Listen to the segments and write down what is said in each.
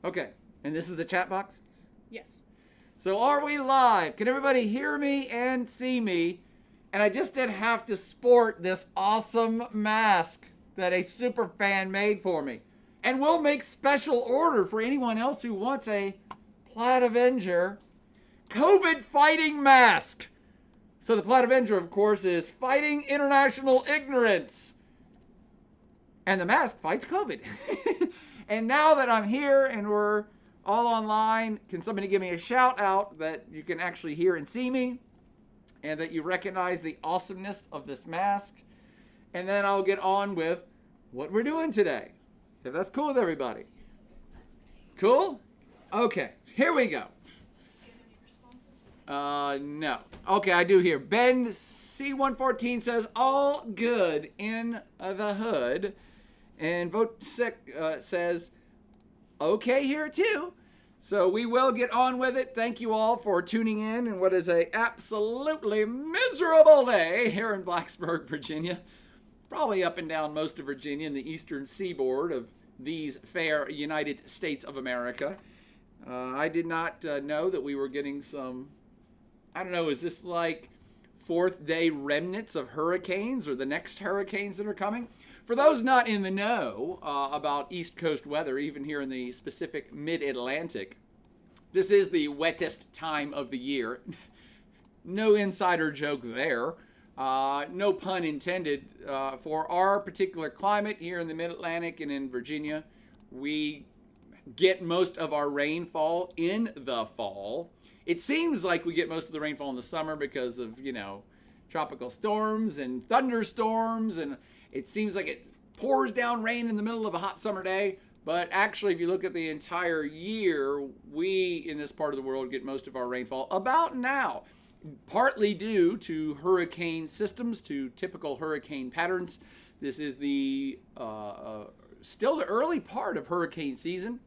Okay. And this is the chat box? Yes. So are we live? Can everybody hear me and see me? And I just did have to sport this awesome mask that a super fan made for me. And we'll make special order for anyone else who wants a Plaid Avenger COVID fighting mask. So the Plaid Avenger, of course, is fighting international ignorance. And the mask fights COVID. And now that I'm here and we're all online, can somebody give me a shout out that you can actually hear and see me and that you recognize the awesomeness of this mask? And then I'll get on with what we're doing today, if that's cool with everybody. Cool? Okay, here we go. No. Okay, I do here. Ben C114 says, all good in the hood. And Vote Sick says, okay here too. So we will get on with it. Thank you all for tuning in what is a absolutely miserable day here in Blacksburg, Virginia. Probably up and down most of Virginia and the eastern seaboard of these fair United States of America. I did not know that we were getting some, I don't know, is this like fourth day remnants of hurricanes or the next hurricanes that are coming? For those not in the know about East Coast weather, even here in the specific mid-Atlantic, this is the wettest time of the year. No insider joke there. No pun intended. For our particular climate here in the mid-Atlantic and in Virginia, we get most of our rainfall in the fall. It seems like we get most of the rainfall in the summer because of, tropical storms and thunderstorms, and it seems like it pours down rain in the middle of a hot summer day. But actually, if you look at the entire year, we in this part of the world get most of our rainfall about now, partly due to hurricane systems, to typical hurricane patterns. This is the still the early part of hurricane season.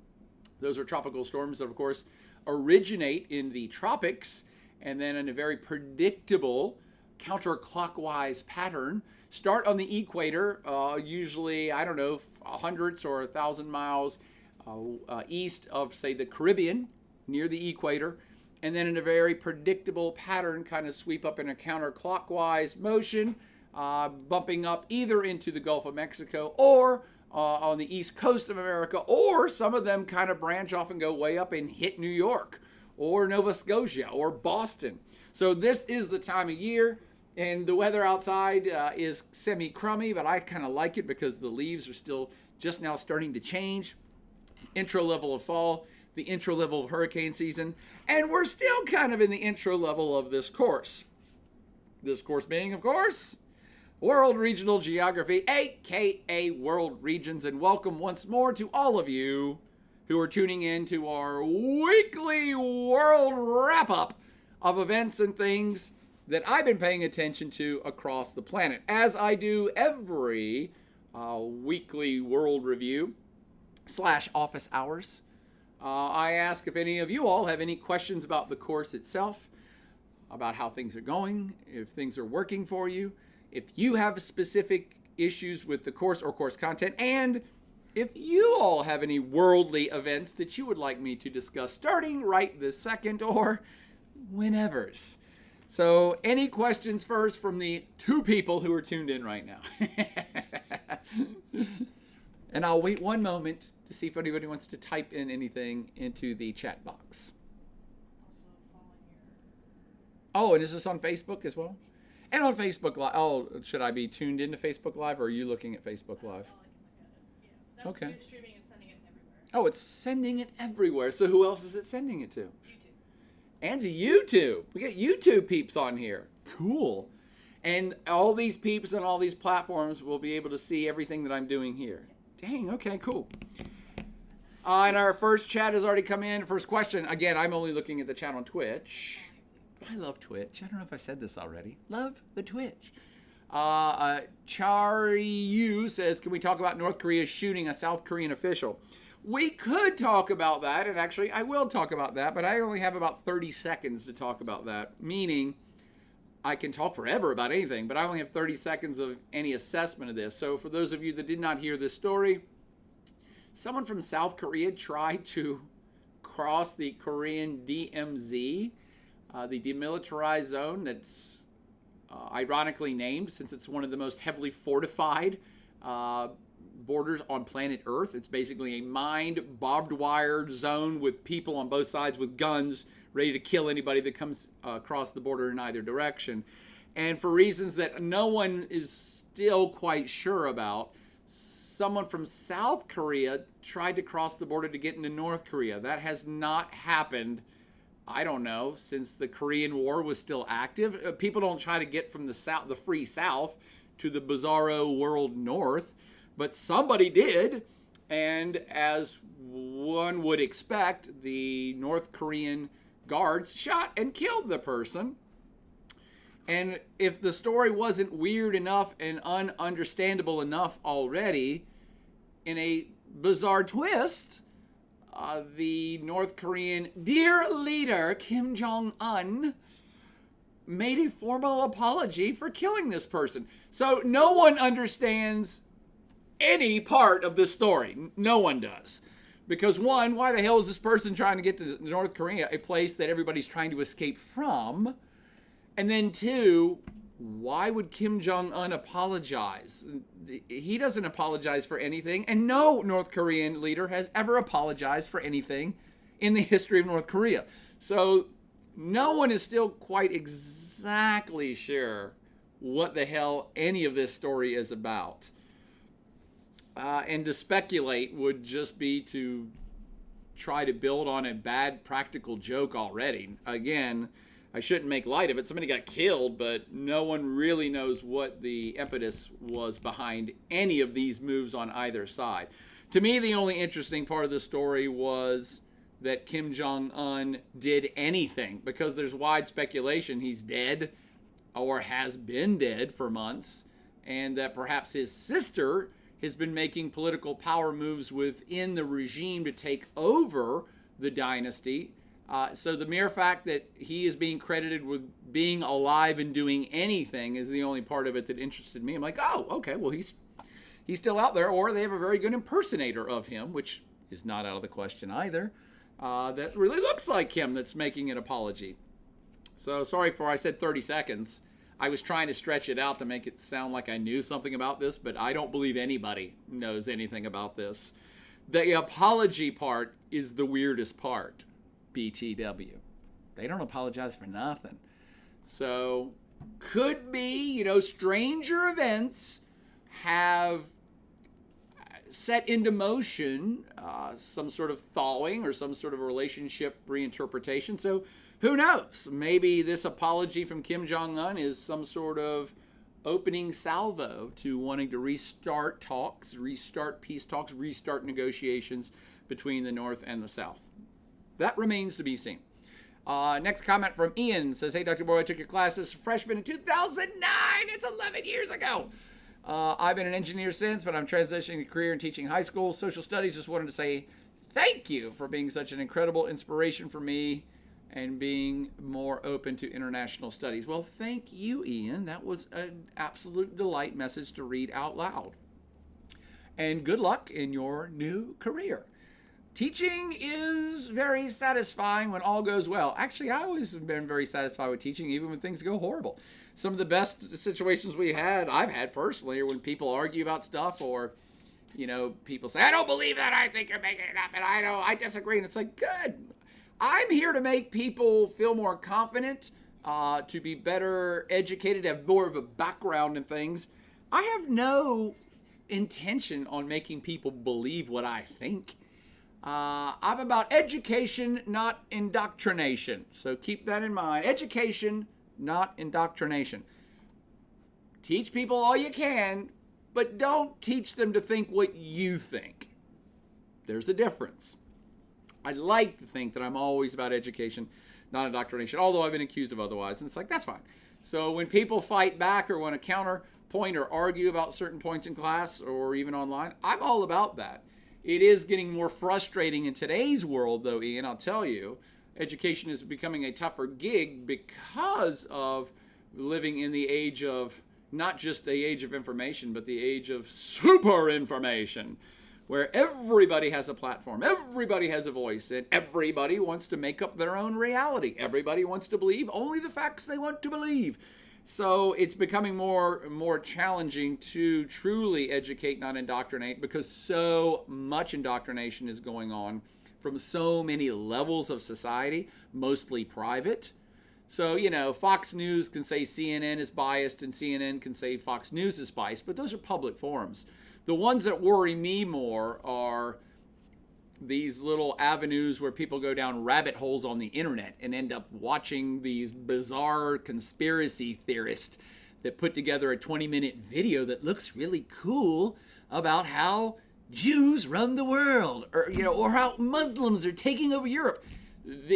Those are tropical storms that, of course, originate in the tropics and then in a very predictable counterclockwise pattern start on the equator, usually, I don't know, hundreds or 1,000 miles east of, say, the Caribbean, near the equator, and then in a very predictable pattern kind of sweep up in a counterclockwise motion, bumping up either into the Gulf of Mexico or on the east coast of America, or some of them kind of branch off and go way up and hit New York or Nova Scotia or Boston. So this is the time of year. And the weather outside is semi-crummy, but I kind of like it because the leaves are still just now starting to change. Intro level of fall, the intro level of hurricane season, and we're still kind of in the intro level of this course. This course being, of course, World Regional Geography, aka World Regions, and welcome once more to all of you who are tuning in to our weekly world wrap-up of events and things that I've been paying attention to across the planet, as I do every weekly world review / office hours. I ask if any of you all have any questions about the course itself, about how things are going, if things are working for you, if you have specific issues with the course or course content, and if you all have any worldly events that you would like me to discuss starting right this second or whenevers. So any questions first from the two people who are tuned in right now? And I'll wait one moment to see if anybody wants to type in anything into the chat box. Oh, and is this on Facebook as well? And on Facebook Live. Oh, should I be tuned into Facebook Live, or are you looking at Facebook Live? That's okay. Streaming and sending it everywhere. Oh, it's sending it everywhere. So who else is it sending it to? And to YouTube. We got YouTube peeps on here. Cool. And all these peeps on all these platforms will be able to see everything that I'm doing here. Dang, okay, cool. And our first chat has already come in. First question. Again, I'm only looking at the chat on Twitch. I love Twitch. I don't know if I said this already. Love the Twitch. Chari says, can we talk about North Korea shooting a South Korean official? We could talk about that, and actually I will talk about that, but I only have about 30 seconds to talk about that, meaning I can talk forever about anything, but I only have 30 seconds of any assessment of this. So for those of you that did not hear this story, someone from South Korea tried to cross the Korean DMZ, the demilitarized zone that's ironically named since it's one of the most heavily fortified borders on planet Earth. It's basically a mined, barbed wire zone with people on both sides with guns ready to kill anybody that comes across the border in either direction. And for reasons that no one is still quite sure about, someone from South Korea tried to cross the border to get into North Korea. That has not happened, I don't know, since the Korean War was still active. People don't try to get from the South, the free South, to the bizarro world North, but somebody did. And as one would expect, the North Korean guards shot and killed the person. And if the story wasn't weird enough and ununderstandable enough already, in a bizarre twist, the North Korean dear leader, Kim Jong-un, made a formal apology for killing this person. So no one understands any part of this story. No one does. Because one, why the hell is this person trying to get to North Korea, a place that everybody's trying to escape from? And then two, why would Kim Jong-un apologize? He doesn't apologize for anything, and no North Korean leader has ever apologized for anything in the history of North Korea. So no one is still quite exactly sure what the hell any of this story is about. And to speculate would just be to try to build on a bad practical joke already. Again, I shouldn't make light of it. Somebody got killed, but no one really knows what the impetus was behind any of these moves on either side. To me, the only interesting part of the story was that Kim Jong-un did anything, because there's wide speculation he's dead or has been dead for months, and that perhaps his sister has been making political power moves within the regime to take over the dynasty. So the mere fact that he is being credited with being alive and doing anything is the only part of it that interested me. I'm like, oh, okay, well, he's still out there, or they have a very good impersonator of him, which is not out of the question either. That really looks like him that's making an apology. So sorry for I said 30 seconds. I was trying to stretch it out to make it sound like I knew something about this, but I don't believe anybody knows anything about this. The apology part is the weirdest part. BTW. They don't apologize for nothing. So, could be, stranger events have set into motion some sort of thawing or some sort of relationship reinterpretation. So, who knows? Maybe this apology from Kim Jong-un is some sort of opening salvo to wanting to restart talks, restart peace talks, restart negotiations between the North and the South. That remains to be seen. Next comment from Ian says, hey, Dr. Boy, I took your class as a freshman in 2009. It's 11 years ago. I've been an engineer since, but I'm transitioning to career in teaching high school social studies. Just wanted to say thank you for being such an incredible inspiration for me and being more open to international studies. Well, thank you, Ian. That was an absolute delight message to read out loud. And good luck in your new career. Teaching is very satisfying when all goes well. Actually, I always have been very satisfied with teaching, even when things go horrible. Some of the best situations I've had personally, are when people argue about stuff, or, people say, I don't believe that, I think you're making it up, and I disagree. And it's like, good. I'm here to make people feel more confident, to be better educated, have more of a background in things. I have no intention on making people believe what I think. I'm about education, not indoctrination. So keep that in mind. Education, not indoctrination. Teach people all you can, but don't teach them to think what you think. There's a difference. I like to think that I'm always about education, not indoctrination, although I've been accused of otherwise, and it's like, that's fine. So when people fight back or want to counterpoint or argue about certain points in class or even online, I'm all about that. It is getting more frustrating in today's world, though, Ian, I'll tell you. Education is becoming a tougher gig because of living in the age of, not just the age of information, but the age of super information, where everybody has a platform, everybody has a voice, and everybody wants to make up their own reality. Everybody wants to believe only the facts they want to believe. So it's becoming more challenging to truly educate, not indoctrinate, because so much indoctrination is going on from so many levels of society, mostly private. So, Fox News can say CNN is biased and CNN can say Fox News is biased, but those are public forums. The ones that worry me more are these little avenues where people go down rabbit holes on the internet and end up watching these bizarre conspiracy theorists that put together a 20-minute video that looks really cool about how Jews run the world, or how Muslims are taking over Europe.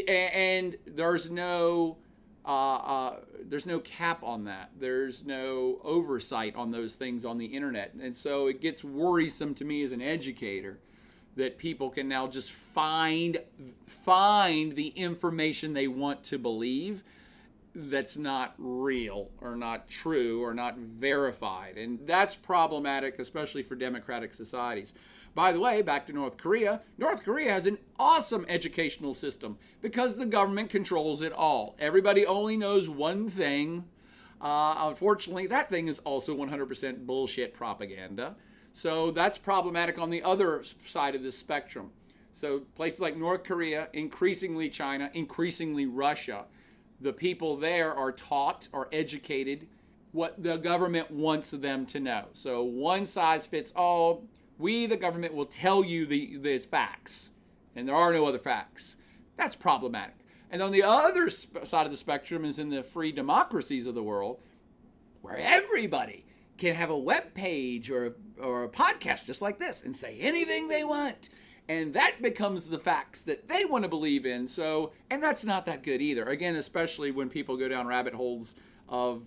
And there's no cap on that. There's no oversight on those things on the internet. And so it gets worrisome to me as an educator that people can now just find the information they want to believe that's not real or not true or not verified. And that's problematic, especially for democratic societies. By the way, back to North Korea. North Korea has an awesome educational system because the government controls it all. Everybody only knows one thing. Unfortunately, that thing is also 100% bullshit propaganda. So that's problematic on the other side of the spectrum. So places like North Korea, increasingly China, increasingly Russia, the people there are taught or educated what the government wants them to know. So one size fits all. We, the government, will tell you the facts, and there are no other facts. That's problematic. And on the other side of the spectrum is in the free democracies of the world, where everybody can have a web page or a podcast just like this and say anything they want. And that becomes the facts that they want to believe in. So, and that's not that good either. Again, especially when people go down rabbit holes of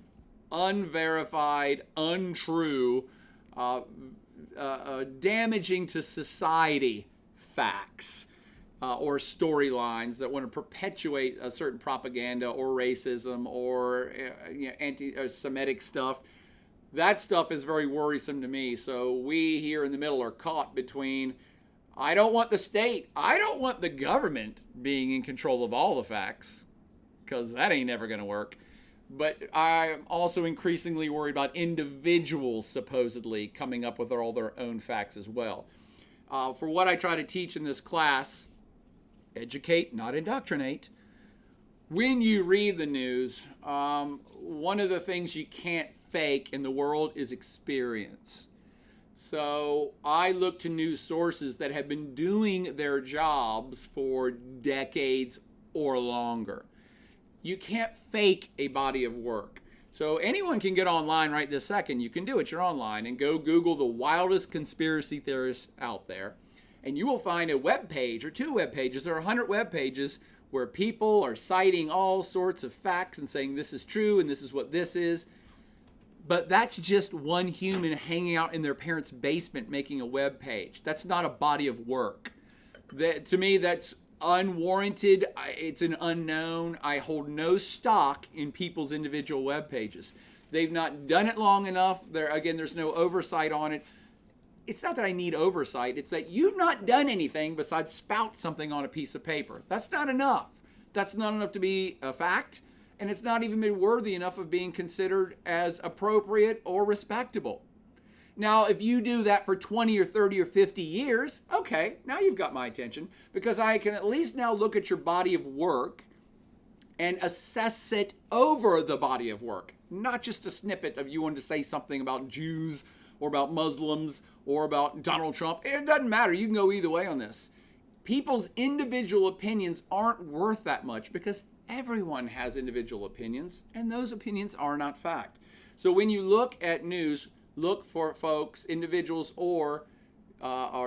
unverified, untrue, damaging to society facts or storylines that want to perpetuate a certain propaganda or racism or anti-Semitic stuff. That stuff is very worrisome to me. So we here in the middle are caught between, I don't want the state, I don't want the government being in control of all the facts, because that ain't never going to work. But I'm also increasingly worried about individuals supposedly coming up with all their own facts as well. For what I try to teach in this class, educate, not indoctrinate. When you read the news, one of the things you can't fake in the world is experience. So I look to news sources that have been doing their jobs for decades or longer. You can't fake a body of work. So anyone can get online right this second. You can do it. You're online and go Google the wildest conspiracy theorists out there. And you will find a web page or 2 web pages or 100 web pages where people are citing all sorts of facts and saying this is true and this is what this is. But that's just one human hanging out in their parents' basement making a web page. That's not a body of work. To me, that's unwarranted. It's an unknown. I hold no stock in people's individual web pages. They've not done it long enough. There's no oversight on it. It's not that I need oversight. It's that you've not done anything besides spout something on a piece of paper. That's not enough. That's not enough to be a fact. And it's not even been worthy enough of being considered as appropriate or respectable. Now, if you do that for 20 or 30 or 50 years, okay, now you've got my attention, because I can at least now look at your body of work and assess it over the body of work, not just a snippet of you wanting to say something about Jews or about Muslims or about Donald Trump. It doesn't matter. You can go either way on this. People's individual opinions aren't worth that much because everyone has individual opinions, and those opinions are not fact. So when you look at news, look for folks, individuals, or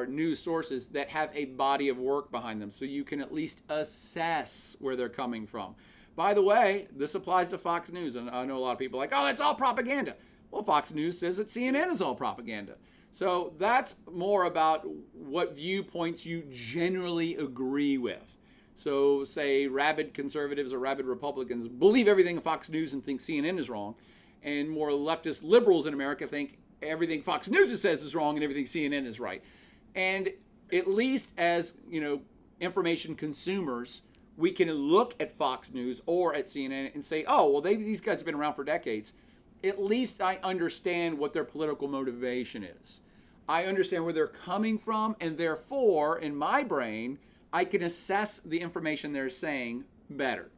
news sources that have a body of work behind them so you can at least assess where they're coming from. By the way, this applies to Fox News, and I know a lot of people are like, oh, it's all propaganda. Well, Fox News says that CNN is all propaganda. So that's more about what viewpoints you generally agree with. So say rabid conservatives or rabid Republicans believe everything Fox News and think CNN is wrong. And more leftist liberals in America think everything Fox News says is wrong and everything CNN is right. And at least as, information consumers, we can look at Fox News or at CNN and say, oh, well, these guys have been around for decades. At least I understand what their political motivation is. I understand where they're coming from, and therefore, in my brain, I can assess the information they're saying better.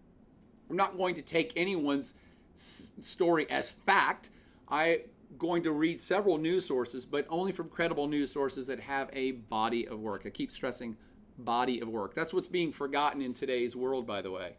I'm not going to take anyone's story as fact. I'm going to read several news sources, but only from credible news sources that have a body of work. I keep stressing body of work. That's what's being forgotten in today's world, by the way.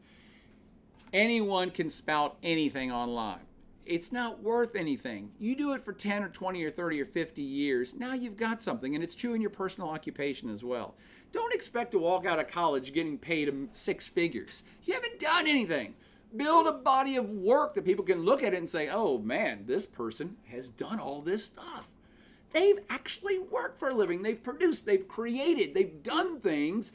Anyone can spout anything online. It's not worth anything. You do it for 10 or 20 or 30 or 50 years. Now you've got something, and it's true in your personal occupation as well. Don't expect to walk out of college getting paid 6 figures. You haven't done anything. Build a body of work that people can look at it and say, oh man, this person has done all this stuff. They've actually worked for a living. They've produced, they've created, they've done things.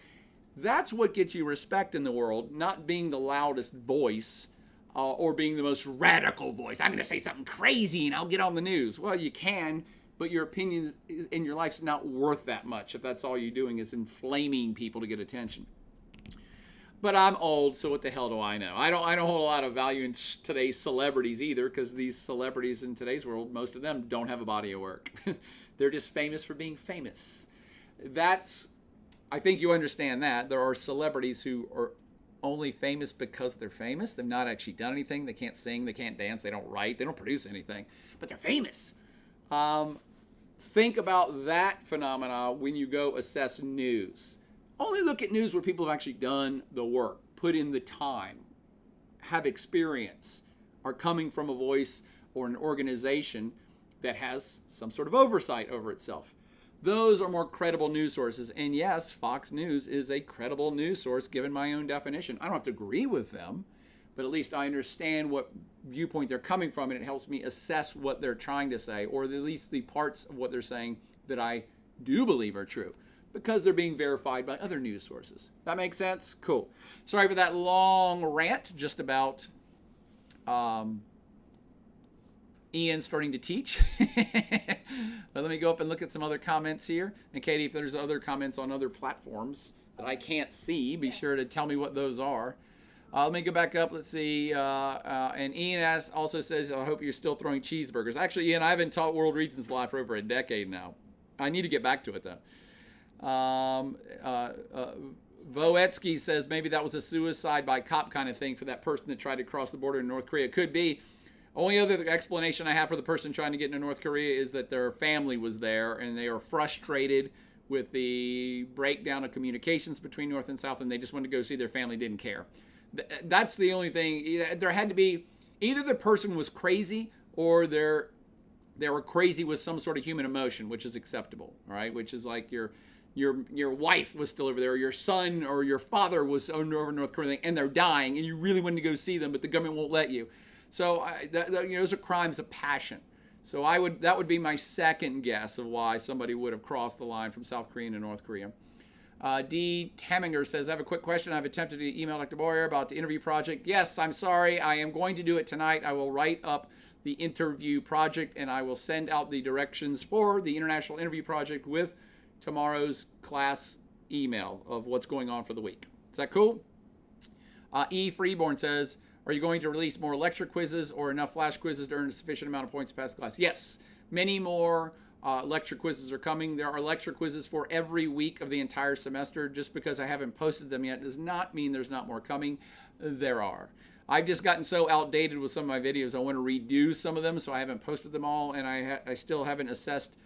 That's what gets you respect in the world, not being the loudest voice or being the most radical voice. I'm going to say something crazy and I'll get on the news. Well, you can, but your opinion in your life's not worth that much if that's all you're doing is inflaming people to get attention. But I'm old, so what the hell do I know? I don't hold a lot of value in today's celebrities either, because these celebrities in today's world, most of them don't have a body of work. They're just famous for being famous. I think you understand that. There are celebrities who are only famous because they're famous. They've not actually done anything. They can't sing, they can't dance, they don't write, they don't produce anything, but they're famous. Think about that phenomena when you go assess news. Only look at news where people have actually done the work, put in the time, have experience, are coming from a voice or an organization that has some sort of oversight over itself. Those are more credible news sources. And yes, Fox News is a credible news source given my own definition. I don't have to agree with them, but at least I understand what viewpoint they're coming from, and it helps me assess what they're trying to say, or at least the parts of what they're saying that I do believe are true, because they're being verified by other news sources. That makes sense? Cool. Sorry for that long rant just about Ian starting to teach. But let me go up and look at some other comments here. And Katie, if there's other comments on other platforms that I can't see, be sure to tell me what those are. Let me go back up. Let's see. And Ian also says, I hope you're still throwing cheeseburgers. Actually, Ian, I haven't taught World Regions Live for over a decade now. I need to get back to it, though. Voetsky says maybe that was a suicide by cop kind of thing for that person that tried to cross the border in North Korea. Could be. Only other explanation I have for the person trying to get into North Korea is that their family was there and they are frustrated with the breakdown of communications between North and South, and they just wanted to go see their family, didn't care. That's the only thing. There had to be either the person was crazy or they were crazy with some sort of human emotion, which is acceptable, all right? Which is like your wife was still over there, or your son or your father was over North Korea, and they're dying, and you really wanted to go see them, but the government won't let you. So those are crimes of passion. So that would be my second guess of why somebody would have crossed the line from South Korea to North Korea. D. Tamminger says, I have a quick question. I've attempted to email Dr. Boyer about the interview project. Yes, I'm sorry. I am going to do it tonight. I will write up the interview project, and I will send out the directions for the International Interview Project with tomorrow's class email of what's going on for the week. Is that cool? E. Freeborn says, are you going to release more lecture quizzes or enough flash quizzes to earn a sufficient amount of points to pass the class? Yes, many more lecture quizzes are coming. There are lecture quizzes for every week of the entire semester. Just because I haven't posted them yet does not mean there's not more coming. There are. I've just gotten so outdated with some of my videos. I want to redo some of them, so I haven't posted them all, and I still haven't assessed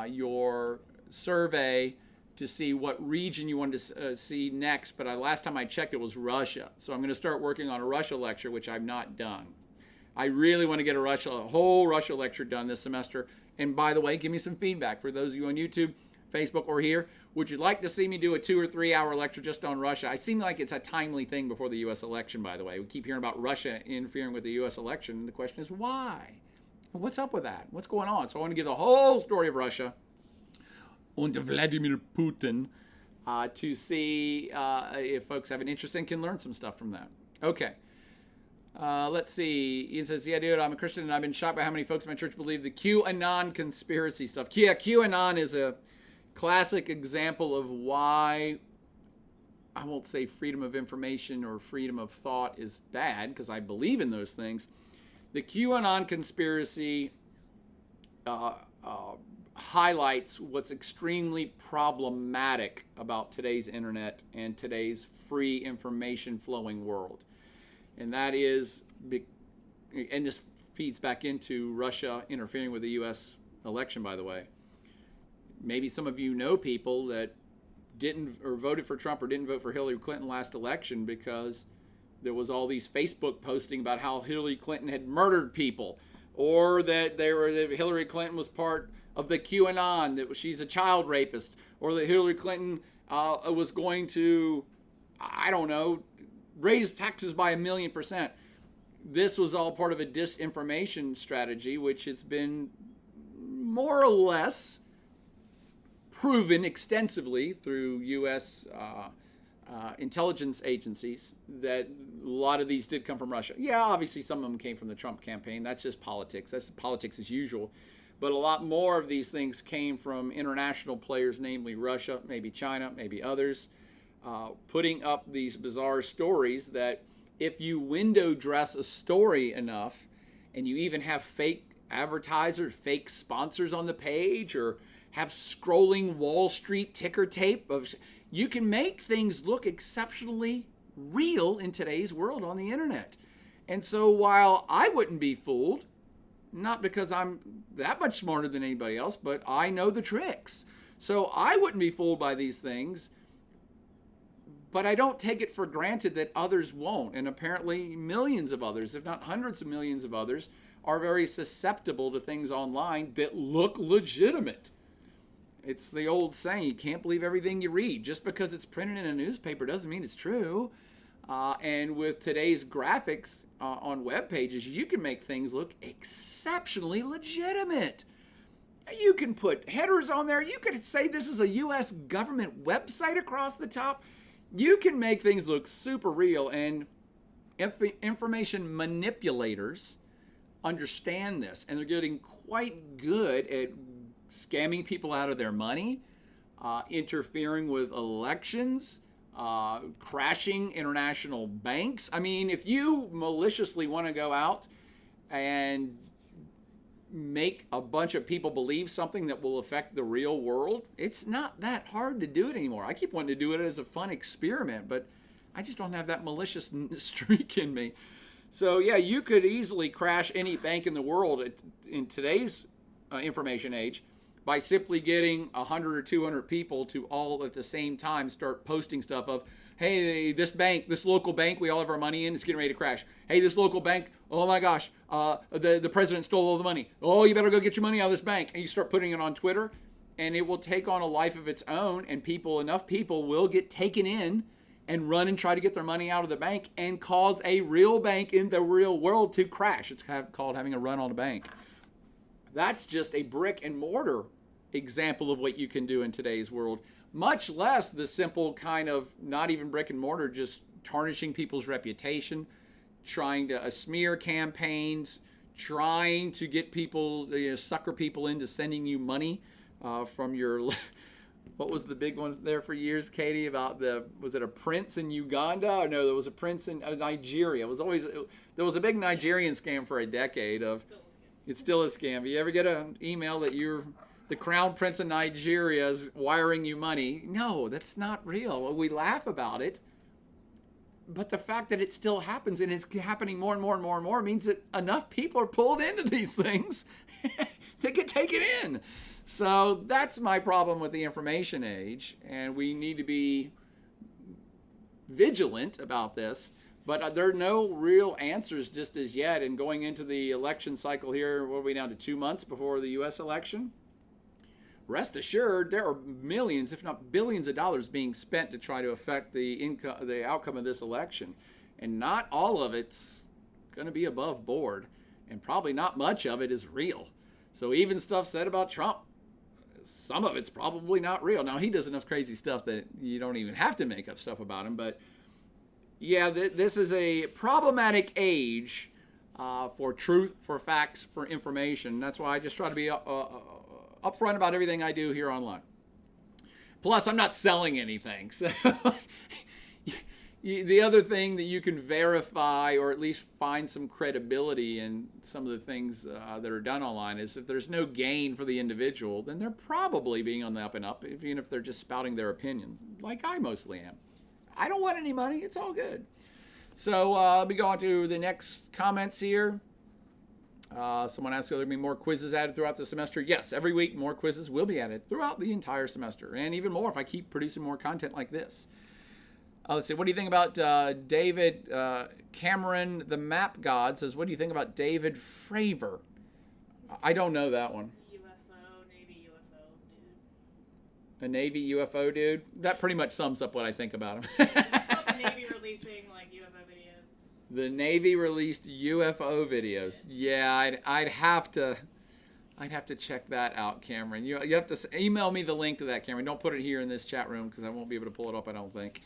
your survey to see what region you wanted to see next, but last time I checked, it was Russia. So I'm going to start working on a Russia lecture, which I've not done. I really want to get a whole Russia lecture done this semester. And by the way, give me some feedback for those of you on YouTube, Facebook, or here. Would you like to see me do a 2 or 3 hour lecture just on Russia? I seem like it's a timely thing before the U.S. election, by the way. We keep hearing about Russia interfering with the U.S. election, and the question is why? What's up with that? What's going on? So I want to give the whole story of Russia and Vladimir Putin to see if folks have an interest and can learn some stuff from that. Okay. Let's see. Ian says, yeah, dude, I'm a Christian, and I've been shocked by how many folks in my church believe the QAnon conspiracy stuff. Yeah, QAnon is classic example of why I won't say freedom of information or freedom of thought is bad, because I believe in those things. The QAnon conspiracy highlights what's extremely problematic about today's internet and today's free information flowing world. And that is, and this feeds back into Russia interfering with the U.S. election, by the way. Maybe some of you know people that didn't or voted for Trump or didn't vote for Hillary Clinton last election because there was all these Facebook posting about how Hillary Clinton had murdered people, or that Hillary Clinton was part of the QAnon, that she's a child rapist, or that Hillary Clinton was going to, I don't know, raise taxes by 1,000,000%. This was all part of a disinformation strategy, which has been more or less proven extensively through U.S. Intelligence agencies that a lot of these did come from Russia. Yeah, obviously some of them came from the Trump campaign. That's just politics. That's politics as usual. But a lot more of these things came from international players, namely Russia, maybe China, maybe others, putting up these bizarre stories that if you window dress a story enough, and you even have fake advertisers, fake sponsors on the page, or have scrolling Wall Street ticker tape, you can make things look exceptionally real in today's world on the internet. And so while I wouldn't be fooled, not because I'm that much smarter than anybody else, but I know the tricks. So I wouldn't be fooled by these things, but I don't take it for granted that others won't. And apparently millions of others, if not hundreds of millions of others, are very susceptible to things online that look legitimate. It's the old saying, you can't believe everything you read. Just because it's printed in a newspaper doesn't mean it's true. And with today's graphics on web pages, you can make things look exceptionally legitimate. You can put headers on there. You could say this is a U.S. government website across the top. You can make things look super real. And information manipulators understand this, and they're getting quite good at scamming people out of their money, interfering with elections, crashing international banks. I mean, if you maliciously want to go out and make a bunch of people believe something that will affect the real world, it's not that hard to do it anymore. I keep wanting to do it as a fun experiment, but I just don't have that malicious streak in me. So yeah, you could easily crash any bank in the world in today's information age by simply getting 100 or 200 people to all at the same time start posting stuff of, hey, this bank, this local bank we all have our money in, is getting ready to crash. Hey, this local bank, oh my gosh, the president stole all the money. Oh, you better go get your money out of this bank. And you start putting it on Twitter, and it will take on a life of its own, and enough people will get taken in and run and try to get their money out of the bank and cause a real bank in the real world to crash. It's called having a run on a bank. That's just a brick and mortar example of what you can do in today's world, much less the simple kind of not even brick and mortar, just tarnishing people's reputation, trying to smear campaigns, trying to get people, sucker people into sending you money from your, what was the big one there for years, Katie, about was it a prince in Uganda? Or no, there was a prince in Nigeria. There was a big Nigerian scam for a decade of, it's still a scam. You ever get an email that the crown prince of Nigeria is wiring you money? No, that's not real. We laugh about it. But the fact that it still happens, and it's happening more and more and more and more, means that enough people are pulled into these things that get taken in. So that's my problem with the information age, and we need to be vigilant about this. But there are no real answers just as yet. And going into the election cycle here, what are we down to 2 months before the U.S. election? Rest assured, there are millions, if not billions of dollars being spent to try to affect the outcome of this election. And not all of it's going to be above board. And probably not much of it is real. So even stuff said about Trump, some of it's probably not real. Now, he does enough crazy stuff that you don't even have to make up stuff about him. But yeah, this is a problematic age for truth, for facts, for information. That's why I just try to be upfront about everything I do here online. Plus, I'm not selling anything. So the other thing that you can verify or at least find some credibility in some of the things that are done online is if there's no gain for the individual, then they're probably being on the up and up, even if they're just spouting their opinion, like I mostly am. I don't want any money. It's all good. So let me go on to the next comments here. Someone asked, will there be more quizzes added throughout the semester? Yes, every week more quizzes will be added throughout the entire semester, and even more if I keep producing more content like this. Let's see, what do you think about David Cameron, the map god, says, what do you think about David Fravor? I don't know that one. UFO, Navy UFO dude. A Navy UFO dude? That pretty much sums up what I think about him. The Navy releasing like UFO videos. The Navy released UFO videos. Yeah, I'd have to check that out, Cameron. You have to email me the link to that, Cameron. Don't put it here in this chat room because I won't be able to pull it up, I don't think.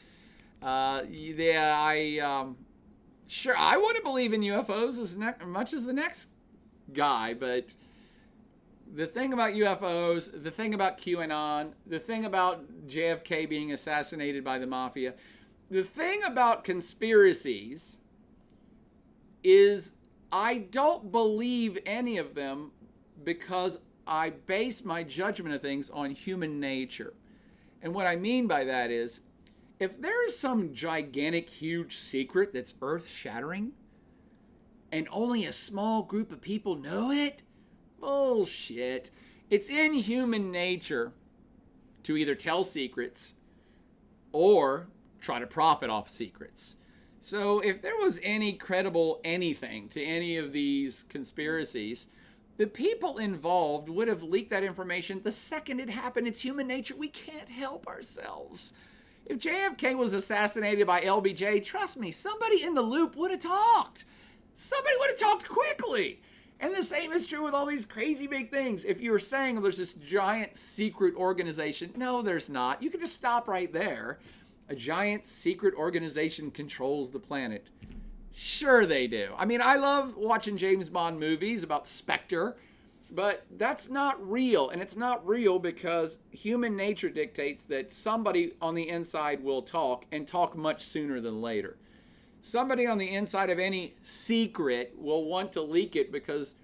Sure, I wouldn't believe in UFOs as much as the next guy, but the thing about UFOs, the thing about QAnon, the thing about JFK being assassinated by the mafia, the thing about conspiracies is I don't believe any of them because I base my judgment of things on human nature. And what I mean by that is, if there is some gigantic, huge secret that's earth-shattering, and only a small group of people know it, bullshit. It's in human nature to either tell secrets or try to profit off secrets. So if there was any credible anything to any of these conspiracies, the people involved would have leaked that information the second it happened. It's human nature. We can't help ourselves. If JFK was assassinated by LBJ, trust me, somebody in the loop would have talked. Somebody would have talked quickly. And the same is true with all these crazy big things. If you were saying there's this giant secret organization, no, there's not. You can just stop right there. A giant secret organization controls the planet. Sure they do. I mean, I love watching James Bond movies about Spectre, but that's not real. And it's not real because human nature dictates that somebody on the inside will talk and talk much sooner than later. Somebody on the inside of any secret will want to leak it because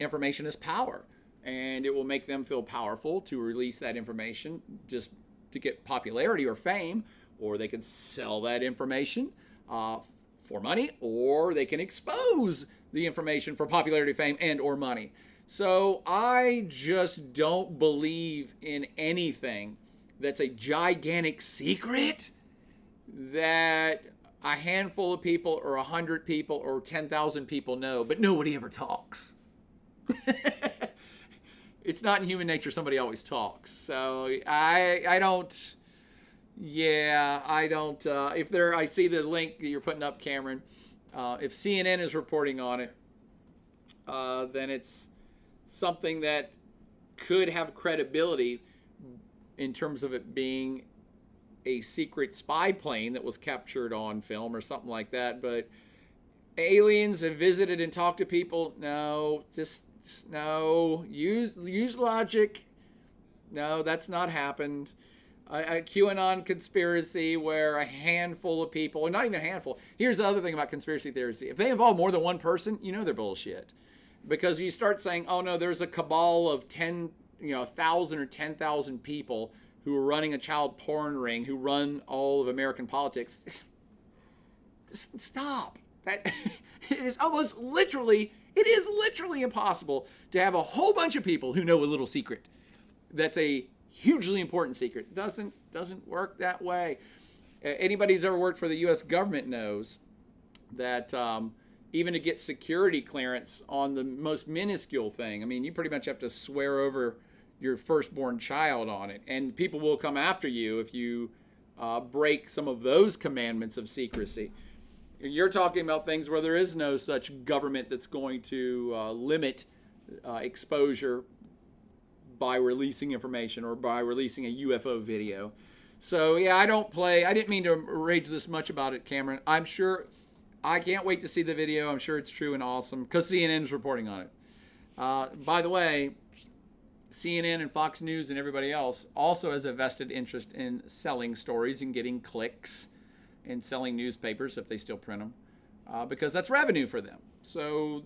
information is power. And it will make them feel powerful to release that information just to get popularity or fame. Or they can sell that information for money. Or they can expose the information for popularity, fame, and or money. So I just don't believe in anything that's a gigantic secret that a handful of people or 100 people or 10,000 people know, but nobody ever talks. It's not in human nature. Somebody always talks. So I don't. Yeah, I don't. I see the link that you're putting up, Cameron. If CNN is reporting on it, then it's something that could have credibility in terms of it being a secret spy plane that was captured on film or something like that. But aliens have visited and talked to people. No, just no. Use logic. No, that's not happened. A QAnon conspiracy where a handful of people, or not even a handful. Here's the other thing about conspiracy theories. If they involve more than one person, you know they're bullshit. Because you start saying, oh no, there's a cabal of 1,000 or 10,000 people who are running a child porn ring, who run all of American politics. Just stop. It is literally impossible to have a whole bunch of people who know a little secret. That's a hugely important secret. It doesn't work that way. Anybody who's ever worked for the U.S. government knows that even to get security clearance on the most minuscule thing, I mean, you pretty much have to swear over your firstborn child on it. And people will come after you if you break some of those commandments of secrecy. You're talking about things where there is no such government that's going to limit exposure by releasing information or by releasing a UFO video. So, yeah, I didn't mean to rage this much about it, Cameron. I'm sure, I can't wait to see the video. I'm sure it's true and awesome because CNN is reporting on it. By the way, CNN and Fox News and everybody else also has a vested interest in selling stories and getting clicks and selling newspapers if they still print them, because that's revenue for them. So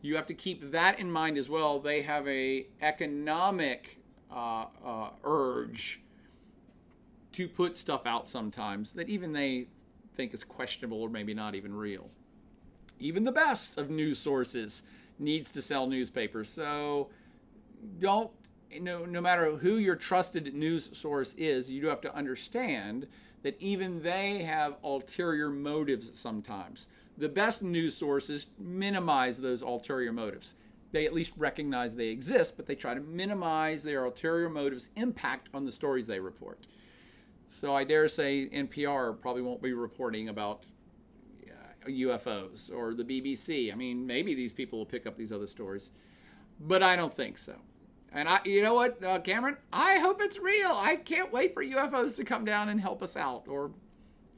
you have to keep that in mind as well. They have a economic urge to put stuff out sometimes that even they think is questionable or maybe not even real. Even the best of news sources needs to sell newspapers. So no matter who your trusted news source is, you do have to understand that even they have ulterior motives sometimes. The best news sources minimize those ulterior motives. They at least recognize they exist, but they try to minimize their ulterior motives' impact on the stories they report. So I dare say NPR probably won't be reporting about UFOs, or the BBC. I mean, maybe these people will pick up these other stories, but I don't think so. And you know what, Cameron? I hope it's real. I can't wait for UFOs to come down and help us out, or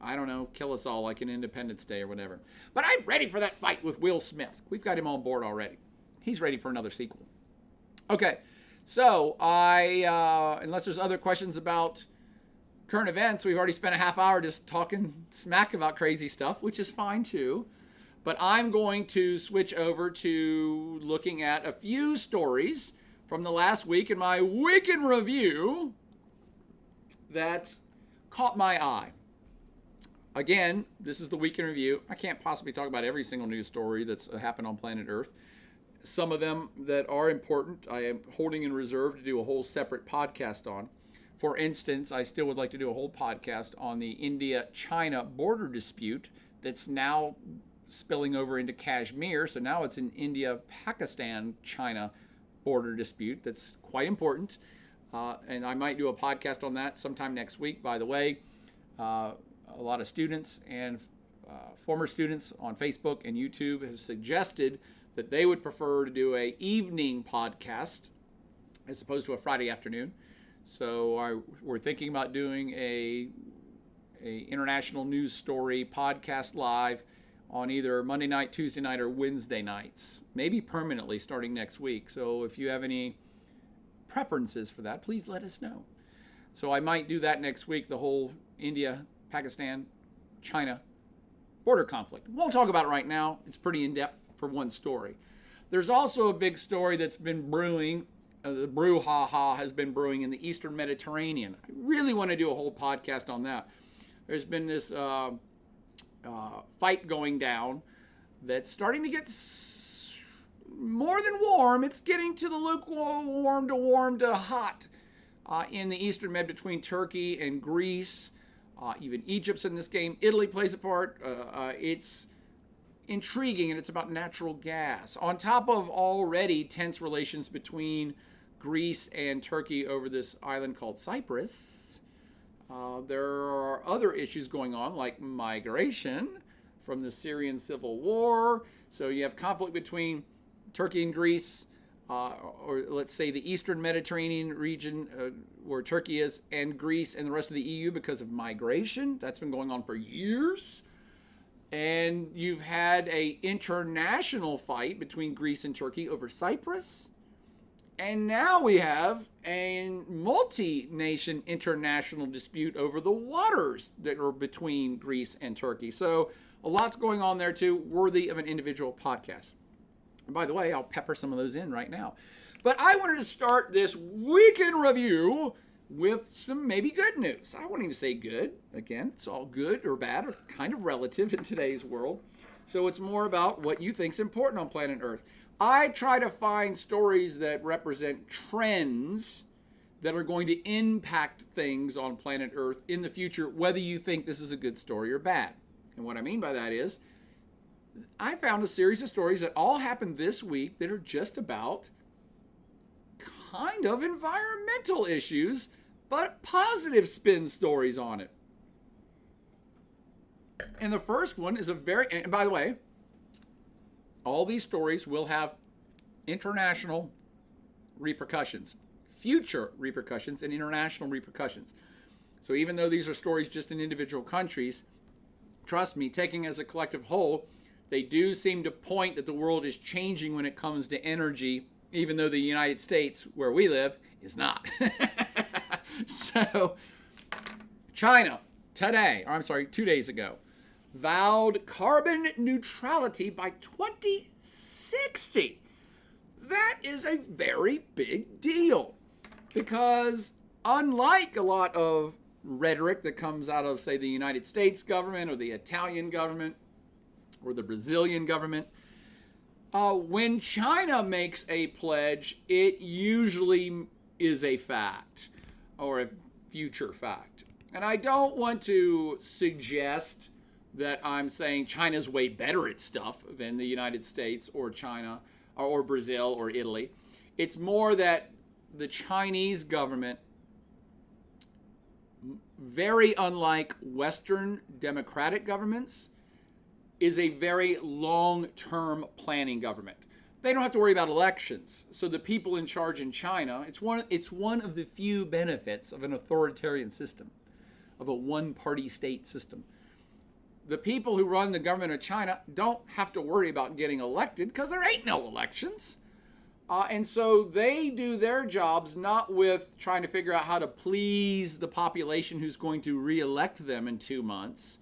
I don't know, kill us all like an Independence Day or whatever. But I'm ready for that fight with Will Smith. We've got him on board already. He's ready for another sequel. Okay, so unless there's other questions about current events, we've already spent a half hour just talking smack about crazy stuff, which is fine too. But I'm going to switch over to looking at a few stories from the last week in my week in review that caught my eye. Again, this is the week in review. I can't possibly talk about every single news story that's happened on planet Earth. Some of them that are important, I am holding in reserve to do a whole separate podcast on. For instance, I still would like to do a whole podcast on the India-China border dispute that's now spilling over into Kashmir. So now it's an India-Pakistan-China border dispute that's quite important. And I might do a podcast on that sometime next week. By the way, a lot of students and former students on Facebook and YouTube have suggested that they would prefer to do a evening podcast as opposed to a Friday afternoon. So we're thinking about doing a international news story podcast live on either Monday night, Tuesday night, or Wednesday nights, maybe permanently starting next week. So if you have any preferences for that, please let us know. So I might do that next week, the whole India, Pakistan, China border conflict. Won't talk about it right now. It's pretty in-depth for one story. There's also a big story that's been brewing. The brouhaha has been brewing in the Eastern Mediterranean. I really want to do a whole podcast on that. There's been this fight going down that's starting to get more than warm. It's getting to the lukewarm to warm to hot in the Eastern Med between Turkey and Greece. Even Egypt's in this game. Italy plays a part. It's intriguing, and it's about natural gas. On top of already tense relations between Greece and Turkey over this island called Cyprus, there are other issues going on, like migration from the Syrian civil war. So you have conflict between Turkey and Greece, or let's say the Eastern Mediterranean region where Turkey is, and Greece and the rest of the EU because of migration. That's been going on for years. And you've had an international fight between Greece and Turkey over Cyprus. And now we have a multi-nation international dispute over the waters that are between Greece and Turkey. So a lot's going on there too, worthy of an individual podcast. And by the way, I'll pepper some of those in right now. But I wanted to start this weekend review with some maybe good news. I won't even say good. Again, it's all good or bad or kind of relative in today's world. So it's more about what you think's important on planet Earth. I try to find stories that represent trends that are going to impact things on planet Earth in the future, whether you think this is a good story or bad. And what I mean by that is, I found a series of stories that all happened this week that are just about kind of environmental issues, but positive spin stories on it. And the first one is and by the way, all these stories will have international repercussions, future repercussions, and international repercussions. So even though these are stories just in individual countries, trust me, taking as a collective whole, they do seem to point that the world is changing when it comes to energy even though the United States, where we live, is not. So, China today, or I'm sorry, 2 days ago, vowed carbon neutrality by 2060. That is a very big deal because unlike a lot of rhetoric that comes out of, say, the United States government or the Italian government or the Brazilian government, when China makes a pledge, it usually is a fact or a future fact. And I don't want to suggest that I'm saying China's way better at stuff than the United States or China or Brazil or Italy. It's more that the Chinese government, very unlike Western democratic governments, is a very long-term planning government. They don't have to worry about elections. So the people in charge in China, it's one of the few benefits of an authoritarian system, of a one-party state system. The people who run the government of China don't have to worry about getting elected because there ain't no elections. And so they do their jobs not with trying to figure out how to please the population who's going to re-elect them in 2 months.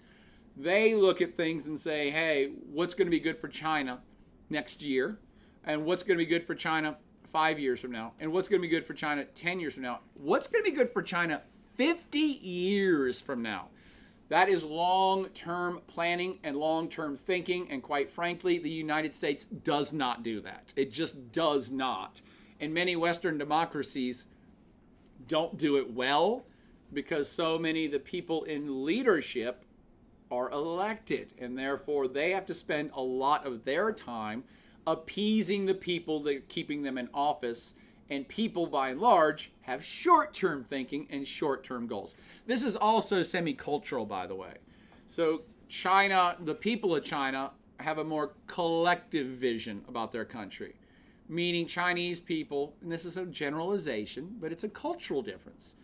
They look at things and say, hey, what's going to be good for China next year? And what's going to be good for China 5 years from now? And what's going to be good for China 10 years from now? What's going to be good for China 50 years from now? That is long-term planning and long-term thinking. And quite frankly, the United States does not do that. It just does not. And many Western democracies don't do it well because so many of the people in leadership are elected. And therefore, they have to spend a lot of their time appeasing the people that are keeping them in office. And people, by and large, have short-term thinking and short-term goals. This is also semi-cultural, by the way. So China, the people of China, have a more collective vision about their country. Meaning Chinese people, and this is a generalization, but it's a cultural difference.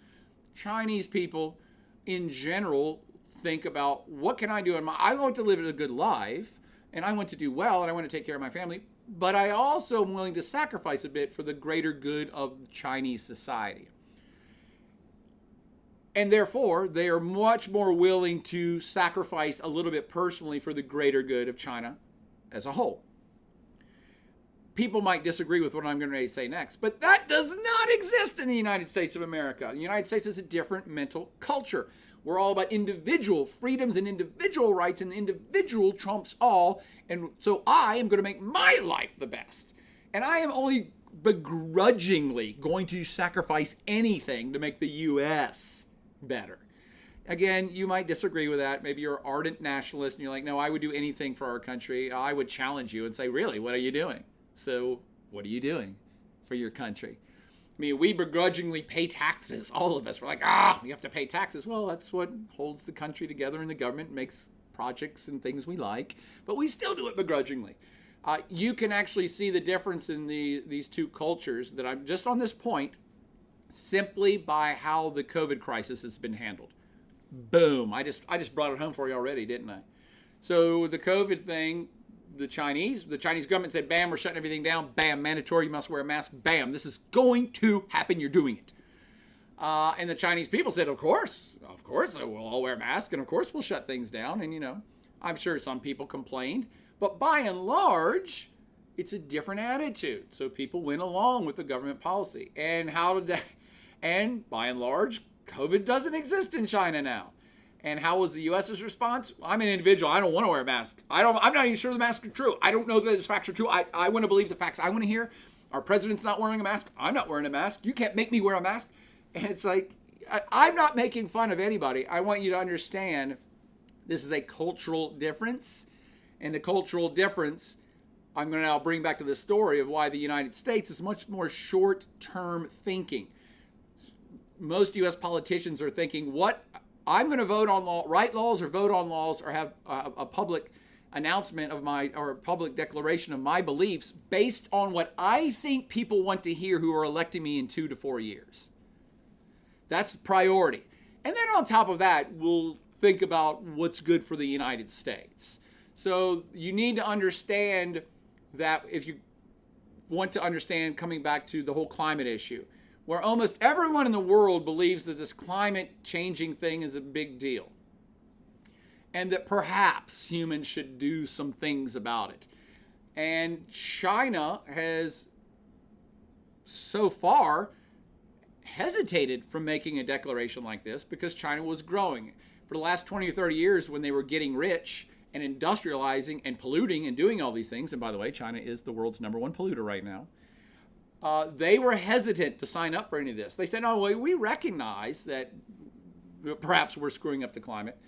Chinese people, in general, think about, what can I do? I want to live a good life, and I want to do well, and I want to take care of my family. But I also am willing to sacrifice a bit for the greater good of Chinese society. And therefore, they are much more willing to sacrifice a little bit personally for the greater good of China as a whole. People might disagree with what I'm going to say next, but that does not exist in the United States of America. The United States is a different mental culture. We're all about individual freedoms and individual rights, and the individual trumps all. And so I am going to make my life the best. And I am only begrudgingly going to sacrifice anything to make the U.S. better. Again, you might disagree with that. Maybe you're an ardent nationalist and you're like, no, I would do anything for our country. I would challenge you and say, really, what are you doing? So what are you doing for your country? I mean, we begrudgingly pay taxes. All of us. We're like, we have to pay taxes. Well, that's what holds the country together, and the government makes projects and things we like. But we still do it begrudgingly. You can actually see the difference in these two cultures that I'm just on this point simply by how the COVID crisis has been handled. Boom. I just brought it home for you already, didn't I? So the COVID thing, the Chinese government said, bam, we're shutting everything down. Bam, mandatory, you must wear a mask. Bam, this is going to happen. You're doing it. And the Chinese people said, of course, we'll all wear masks, and of course we'll shut things down. And, I'm sure some people complained. But by and large, it's a different attitude. So people went along with the government policy. And and by and large, COVID doesn't exist in China now. And how was the U.S.'s response? I'm an individual. I don't want to wear a mask. I'm not even sure the masks are true. I don't know that these facts are true. I want to believe the facts I want to hear. Our president's not wearing a mask. I'm not wearing a mask. You can't make me wear a mask. And it's like, I'm not making fun of anybody. I want you to understand this is a cultural difference. And the cultural difference, I'm going to now bring back to the story of why the United States is much more short-term thinking. Most U.S. politicians are thinking, I'm going to vote on write laws or vote on laws or have a public announcement of or a public declaration of my beliefs based on what I think people want to hear who are electing me in 2 to 4 years. That's priority. And then on top of that, we'll think about what's good for the United States. So you need to understand that if you want to understand, coming back to the whole climate issue, where almost everyone in the world believes that this climate changing thing is a big deal, and that perhaps humans should do some things about it. And China has so far hesitated from making a declaration like this because China was growing. For the last 20 or 30 years, when they were getting rich and industrializing and polluting and doing all these things, and by the way, China is the world's #1 polluter right now, they were hesitant to sign up for any of this. They said, no, we recognize that perhaps we're screwing up the climate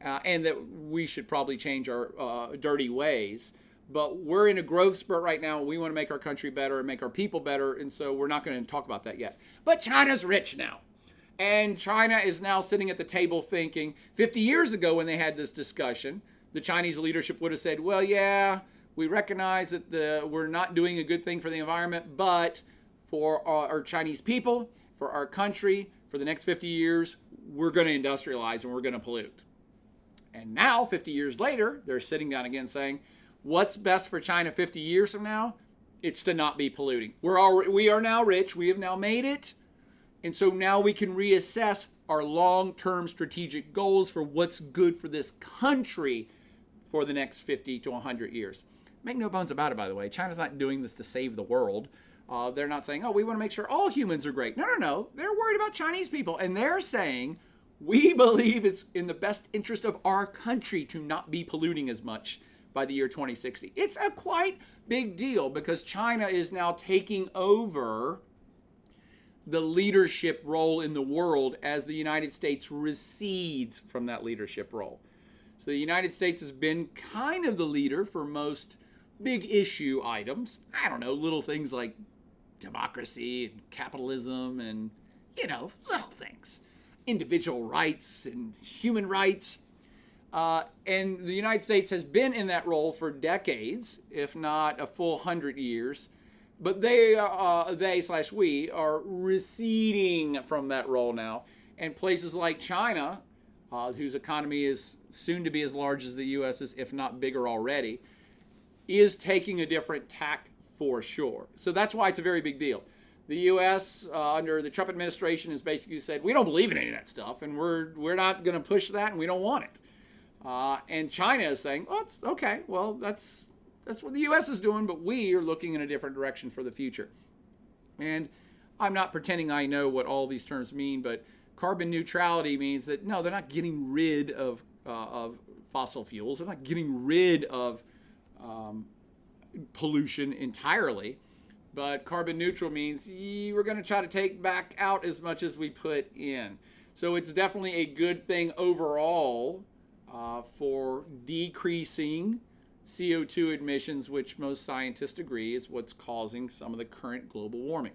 and that we should probably change our dirty ways. But we're in a growth spurt right now. We want to make our country better and make our people better, and so we're not going to talk about that yet. But China's rich now. And China is now sitting at the table thinking, 50 years ago when they had this discussion, the Chinese leadership would have said, well, yeah, we recognize that we're not doing a good thing for the environment, but for our Chinese people, for our country, for the next 50 years, we're going to industrialize and we're going to pollute. And now, 50 years later, they're sitting down again saying, what's best for China 50 years from now? It's to not be polluting. We are now rich. We have now made it. And so now we can reassess our long-term strategic goals for what's good for this country for the next 50 to 100 years. Make no bones about it, by the way. China's not doing this to save the world. They're not saying, oh, we want to make sure all humans are great. No. They're worried about Chinese people. And they're saying, we believe it's in the best interest of our country to not be polluting as much by the year 2060. It's a quite big deal because China is now taking over the leadership role in the world as the United States recedes from that leadership role. So the United States has been kind of the leader for most big issue items. I don't know, little things like democracy and capitalism and, little things. Individual rights and human rights. And the United States has been in that role for decades, if not a full 100 years. But we are receding from that role now. And places like China, whose economy is soon to be as large as the U.S.'s, if not bigger already, is taking a different tack for sure. So that's why it's a very big deal. The U.S. Under the Trump administration has basically said, we don't believe in any of that stuff, and we're not going to push that, and we don't want it. And China is saying, oh, it's okay. Well, that's what the U.S. is doing, but we are looking in a different direction for the future. And I'm not pretending I know what all these terms mean, but carbon neutrality means that, no, they're not getting rid of fossil fuels. They're not getting rid of pollution entirely. But carbon neutral means we're going to try to take back out as much as we put in. So it's definitely a good thing overall for decreasing CO2 emissions, which most scientists agree is what's causing some of the current global warming.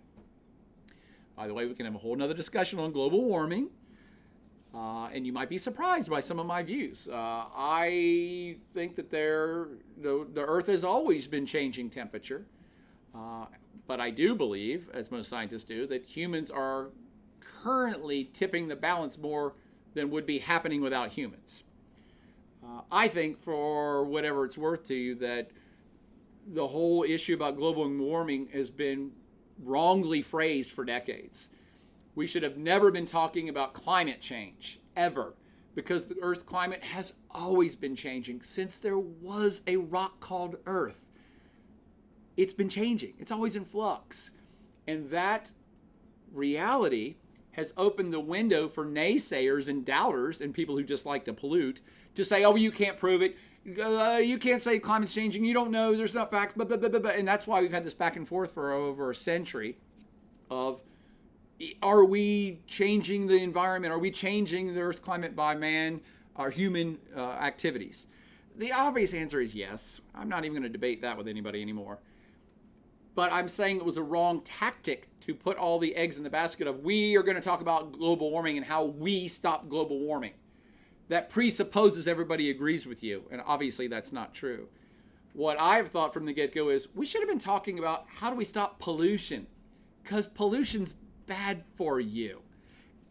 By the way, we can have a whole nother discussion on global warming, and you might be surprised by some of my views. I think that the Earth has always been changing temperature, but I do believe, as most scientists do, that humans are currently tipping the balance more than would be happening without humans. I think, for whatever it's worth to you, that the whole issue about global warming has been wrongly phrased for decades. We should have never been talking about climate change, ever, because the Earth's climate has always been changing since there was a rock called Earth. It's been changing. It's always in flux. And that reality has opened the window for naysayers and doubters and people who just like to pollute to say, oh, you can't prove it. You can't say climate's changing. You don't know. There's not facts. Blah, blah, blah, blah, blah. And that's why we've had this back and forth for over a century of, are we changing the environment? Are we changing the Earth's climate by man, our human activities? The obvious answer is yes. I'm not even going to debate that with anybody anymore. But I'm saying it was a wrong tactic to put all the eggs in the basket of, we are going to talk about global warming and how we stop global warming. That presupposes everybody agrees with you, and obviously that's not true. What I've thought from the get-go is we should have been talking about how do we stop pollution, because pollution's bad for you.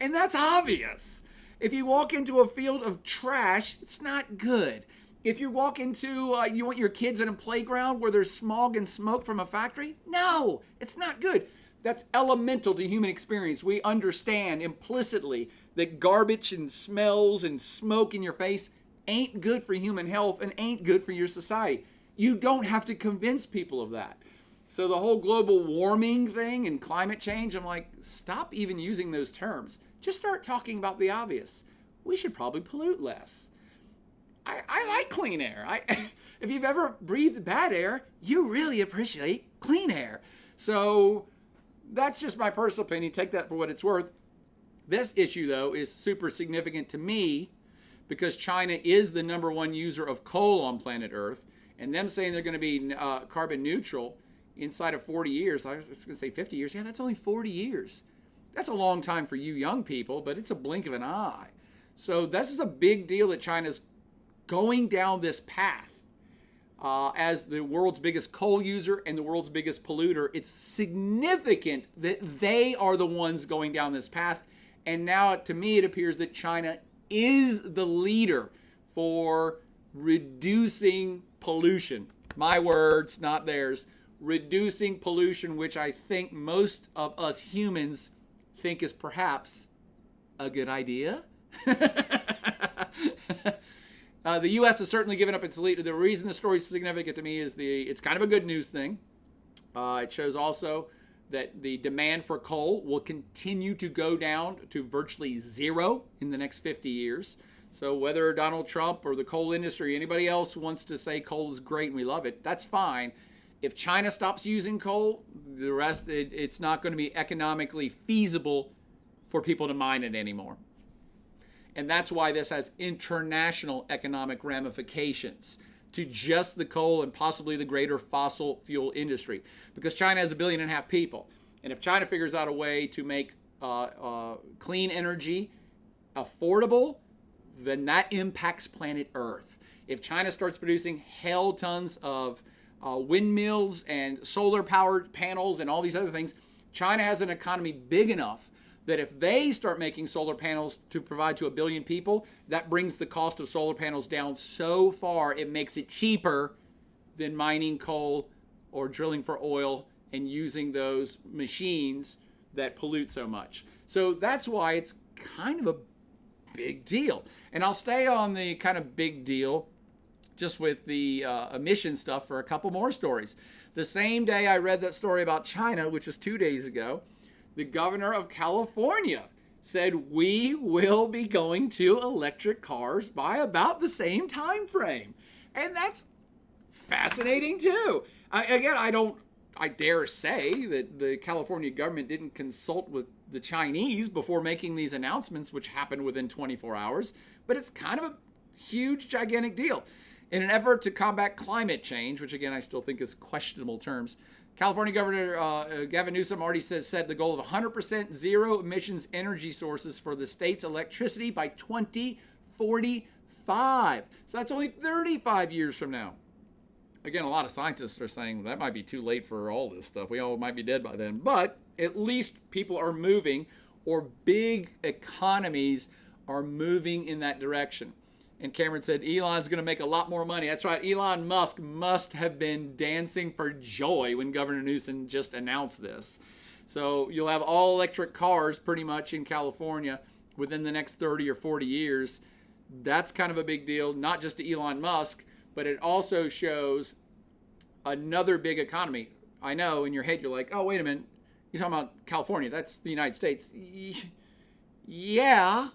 And that's obvious. If you walk into a field of trash, it's not good. If you walk into, you want your kids in a playground where there's smog and smoke from a factory? No, it's not good. That's elemental to human experience. We understand implicitly that garbage and smells and smoke in your face ain't good for human health and ain't good for your society. You don't have to convince people of that. So the whole global warming thing and climate change, I'm like, stop even using those terms. Just start talking about the obvious. We should probably pollute less. I like clean air. If you've ever breathed bad air, you really appreciate clean air. So that's just my personal opinion. Take that for what it's worth. This issue, though, is super significant to me because China is the number one user of coal on planet Earth, and them saying they're going to be carbon neutral inside of 40 years. I was going to say 50 years. Yeah, that's only 40 years. That's a long time for you young people, but it's a blink of an eye. So this is a big deal that China's going down this path as the world's biggest coal user and the world's biggest polluter. It's significant that they are the ones going down this path. And now, to me, it appears that China is the leader for reducing pollution. My words, not theirs. Reducing pollution, which I think most of us humans think is perhaps a good idea. The U.S. has certainly given up its lead. The reason the story is significant to me is it's kind of a good news thing. It shows also that the demand for coal will continue to go down to virtually zero in the next 50 years. So whether Donald Trump or the coal industry, anybody else wants to say coal is great and we love it, that's fine. If China stops using coal, the rest, it's not going to be economically feasible for people to mine it anymore. And that's why this has international economic ramifications to just the coal and possibly the greater fossil fuel industry. Because China has 1.5 billion people. And if China figures out a way to make clean energy affordable, then that impacts planet Earth. If China starts producing hell tons of windmills and solar powered panels and all these other things, China has an economy big enough that if they start making solar panels to provide to 1 billion people, that brings the cost of solar panels down so far it makes it cheaper than mining coal or drilling for oil and using those machines that pollute so much. So that's why it's kind of a big deal. And I'll stay on the kind of big deal just with the emission stuff for a couple more stories. The same day I read that story about China, which was 2 days ago, the governor of California said we will be going to electric cars by about the same time frame. And that's fascinating too. I dare say that the California government didn't consult with the Chinese before making these announcements, which happened within 24 hours, but it's kind of a huge, gigantic deal. In an effort to combat climate change, which again I still think is questionable terms, California Governor Gavin Newsom already set the goal of 100% zero emissions energy sources for the state's electricity by 2045. So that's only 35 years from now. Again, a lot of scientists are saying that might be too late for all this stuff. We all might be dead by then. But at least people are moving, or big economies are moving in that direction. And Cameron said Elon's going to make a lot more money. That's right. Elon Musk must have been dancing for joy when Governor Newsom just announced this. So you'll have all electric cars pretty much in California within the next 30 or 40 years. That's kind of a big deal, not just to Elon Musk, but it also shows another big economy. I know in your head you're like, oh, wait a minute. You're talking about California. That's the United States. Yeah.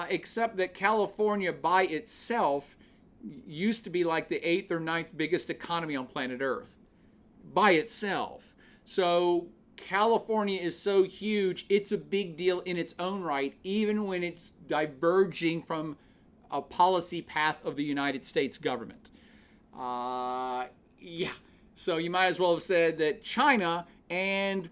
Except that California by itself used to be like the 8th or 9th biggest economy on planet Earth. By itself. So California is so huge, it's a big deal in its own right, even when it's diverging from a policy path of the United States government. Yeah. So you might as well have said that China and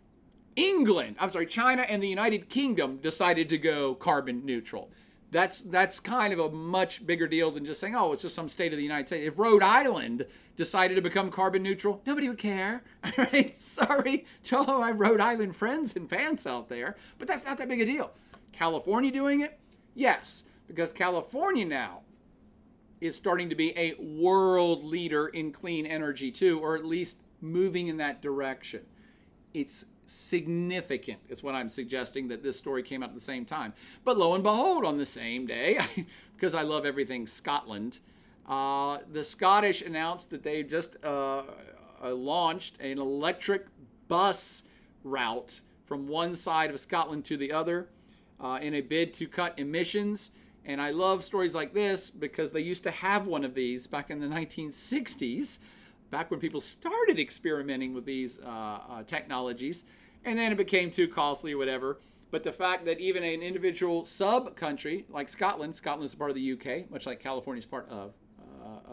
China and the United Kingdom decided to go carbon neutral. That's kind of a much bigger deal than just saying, oh, it's just some state of the United States. If Rhode Island decided to become carbon neutral, nobody would care. All right? Sorry to all of my Rhode Island friends and fans out there, but that's not that big a deal. California doing it? Yes, because California now is starting to be a world leader in clean energy too, or at least moving in that direction. It's significant, is what I'm suggesting, that this story came out at the same time. But lo and behold, on the same day, because I love everything Scotland, the Scottish announced that they just launched an electric bus route from one side of Scotland to the other in a bid to cut emissions. And I love stories like this because they used to have one of these back in the 1960s, back when people started experimenting with these technologies, and then it became too costly or whatever. But the fact that even an individual sub-country like Scotland is part of the UK, much like California is part of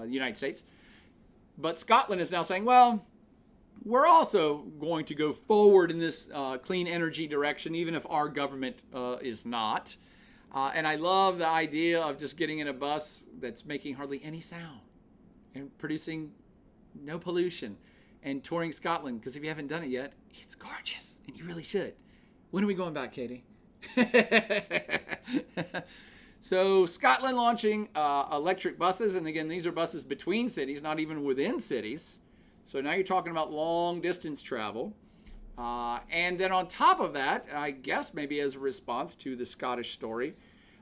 the United States, but Scotland is now saying, well, we're also going to go forward in this clean energy direction, even if our government is not. And I love the idea of just getting in a bus that's making hardly any sound and producing no pollution and touring Scotland, because if you haven't done it yet, it's gorgeous and you really should. When are we going back, Katie? So Scotland launching electric buses, and again, these are buses between cities, not even within cities. So now you're talking about long distance travel. And then on top of that, I guess maybe as a response to the Scottish story,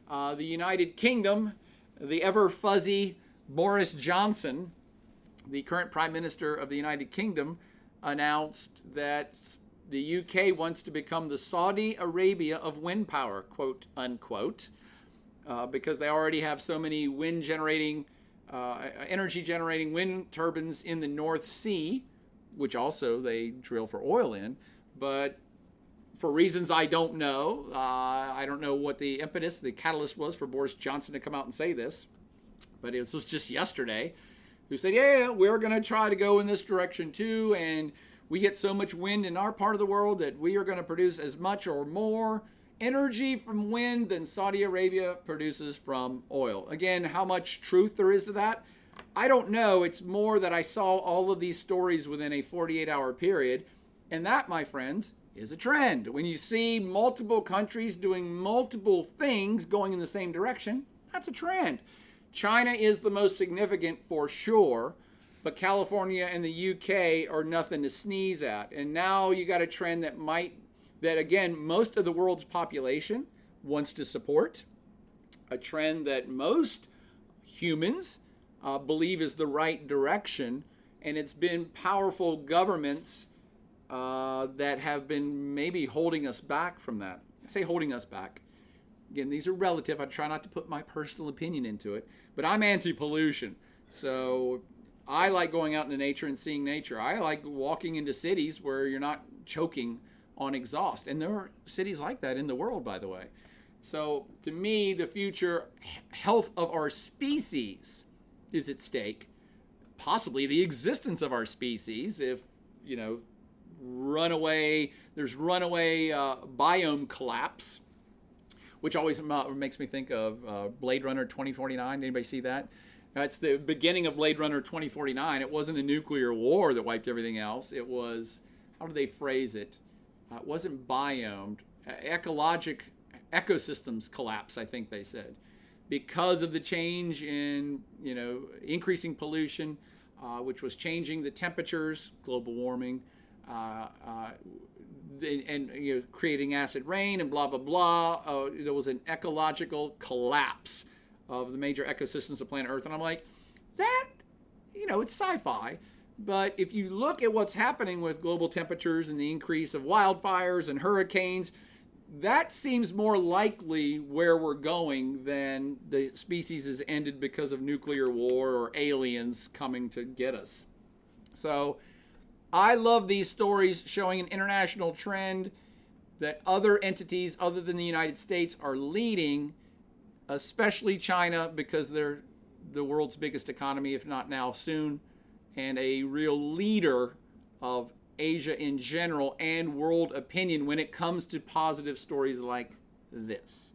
the United Kingdom, the ever fuzzy Boris Johnson, the current Prime Minister of the United Kingdom, announced that the UK wants to become the Saudi Arabia of wind power, quote unquote, because they already have so many energy generating wind turbines in the North Sea, which also they drill for oil in. But for reasons I don't know, I don't know what the impetus, the catalyst was for Boris Johnson to come out and say this, but it was just yesterday, who said, yeah, we're going to try to go in this direction too, and we get so much wind in our part of the world that we are going to produce as much or more energy from wind than Saudi Arabia produces from oil. Again, how much truth there is to that, I don't know. It's more that I saw all of these stories within a 48-hour period, and that, my friends, is a trend. When you see multiple countries doing multiple things going in the same direction, that's a trend. China is the most significant for sure, but California and the UK are nothing to sneeze at. And now you got a trend that again, most of the world's population wants to support, a trend that most humans believe is the right direction, and it's been powerful governments that have been maybe holding us back from that. I say holding us back. Again, these are relative. I try not to put my personal opinion into it, but I'm anti-pollution. So I like going out into nature and seeing nature. I like walking into cities where you're not choking on exhaust. And there are cities like that in the world, by the way. So to me, the future health of our species is at stake. Possibly the existence of our species if, there's runaway biome collapse, which always makes me think of Blade Runner 2049. Anybody see that? That's the beginning of Blade Runner 2049. It wasn't a nuclear war that wiped everything else. It was, how do they phrase it? It wasn't biomed. Ecosystems collapse, I think they said, because of the change in, increasing pollution, which was changing the temperatures, global warming, and creating acid rain and blah, blah, blah. There was an ecological collapse of the major ecosystems of planet Earth. And I'm like, that, it's sci-fi. But if you look at what's happening with global temperatures and the increase of wildfires and hurricanes, that seems more likely where we're going than the species is ended because of nuclear war or aliens coming to get us. So I love these stories showing an international trend that other entities other than the United States are leading, especially China, because they're the world's biggest economy, if not now, soon, and a real leader of Asia in general and world opinion when it comes to positive stories like this.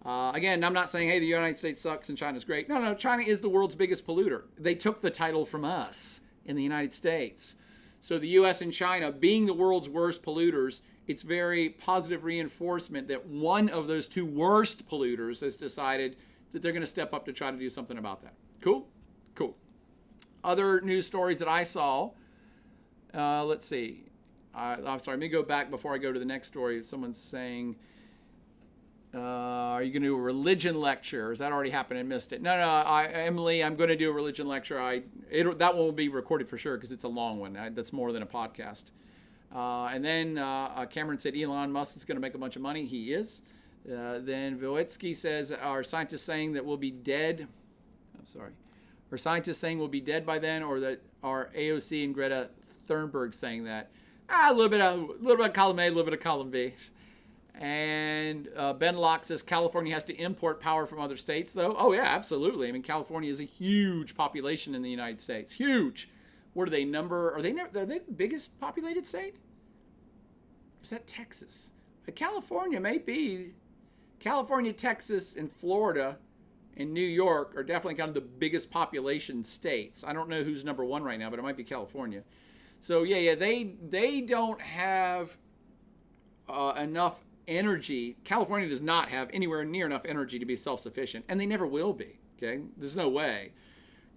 Again, I'm not saying, hey, the United States sucks and China's great. No, China is the world's biggest polluter. They took the title from us in the United States. So the U.S. and China being the world's worst polluters, it's very positive reinforcement that one of those two worst polluters has decided that they're going to step up to try to do something about that. Cool? Cool. Other news stories that I saw, let's see. I'm sorry, let me go back before I go to the next story. Someone's saying, are you going to do a religion lecture? Has that already happened? I missed it. No, Emily, I'm going to do a religion lecture. That one will be recorded for sure because it's a long one. That's more than a podcast. And then Cameron said Elon Musk is going to make a bunch of money. He is. Then Voetsky says, are scientists saying that we'll be dead? I'm sorry. Are scientists saying we'll be dead by then, or that are AOC and Greta Thunberg saying that? A little bit of column A, a little bit of column B. And Ben Locke says California has to import power from other states, though. Oh, yeah, absolutely. I mean, California is a huge population in the United States. Huge. What are they, are they the biggest populated state? Or is that Texas? California may be. California, Texas, and Florida and New York are definitely kind of the biggest population states. I don't know who's number one right now, but it might be California. So, yeah, they don't have enough energy. California does not have anywhere near enough energy to be self-sufficient, and they never will be, okay? There's no way,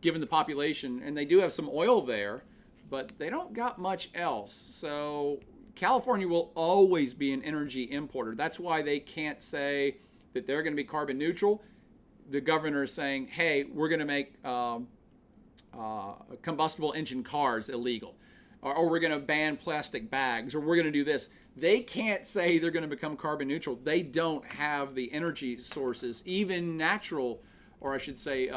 given the population. And they do have some oil there, but they don't got much else. So California will always be an energy importer. That's why they can't say that they're going to be carbon neutral. The governor is saying, hey, we're going to make combustible engine cars illegal, or we're going to ban plastic bags, or we're going to do this. They can't say they're going to become carbon neutral. They don't have the energy sources, even natural, or I should say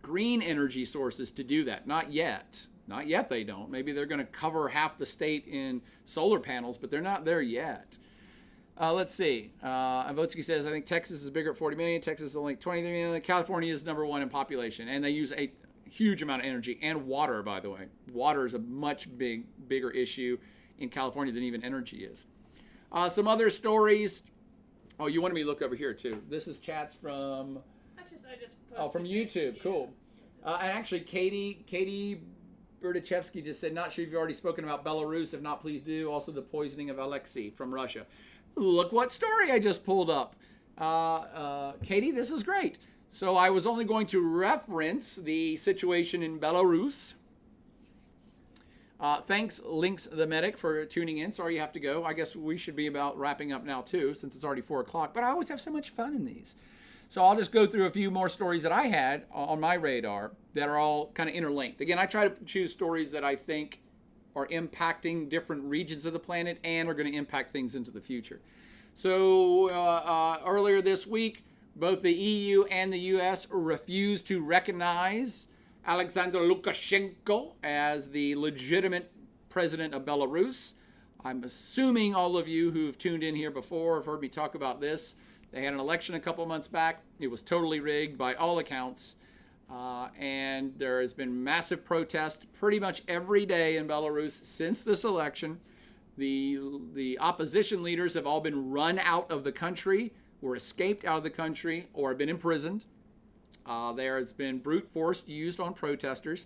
green energy sources to do that. Not yet. Not yet they don't. Maybe they're going to cover half the state in solar panels, but they're not there yet. Let's see. Votsky says, I think Texas is bigger at 40 million. Texas is only 23 million. California is number one in population, and they use a huge amount of energy and water, by the way. Water is a much bigger issue in California than even energy is. Some other stories. Oh, you wanted me to look over here, too. This is chats from... I just posted from YouTube. Yeah. Cool. And actually, Katie Berdichevsky just said, not sure if you've already spoken about Belarus. If not, please do. Also, the poisoning of Alexei from Russia. Look what story I just pulled up. Katie, this is great. So I was only going to reference the situation in Belarus. Thanks, Lynx the Medic, for tuning in. Sorry you have to go. I guess we should be about wrapping up now, too, since it's already 4 o'clock. But I always have so much fun in these. So I'll just go through a few more stories that I had on my radar that are all kind of interlinked. Again, I try to choose stories that I think are impacting different regions of the planet and are going to impact things into the future. So earlier this week, both the EU and the US refused to recognize Alexander Lukashenko as the legitimate president of Belarus. I'm assuming all of you who've tuned in here before have heard me talk about this. They had an election a couple months back. It was totally rigged by all accounts. And there has been massive protest pretty much every day in Belarus since this election. The opposition leaders have all been run out of the country or escaped out of the country or have been imprisoned. There has been brute force used on protesters.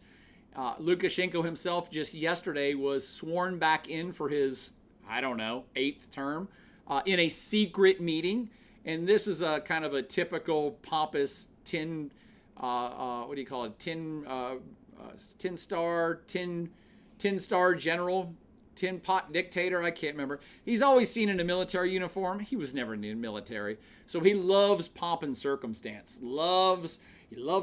Lukashenko himself just yesterday was sworn back in for his, 8th term in a secret meeting. And this is a kind of a typical pompous tin star general, tin pot dictator. I can't remember. He's always seen in a military uniform. He was never in the military. So he loves pomp and circumstance. He loves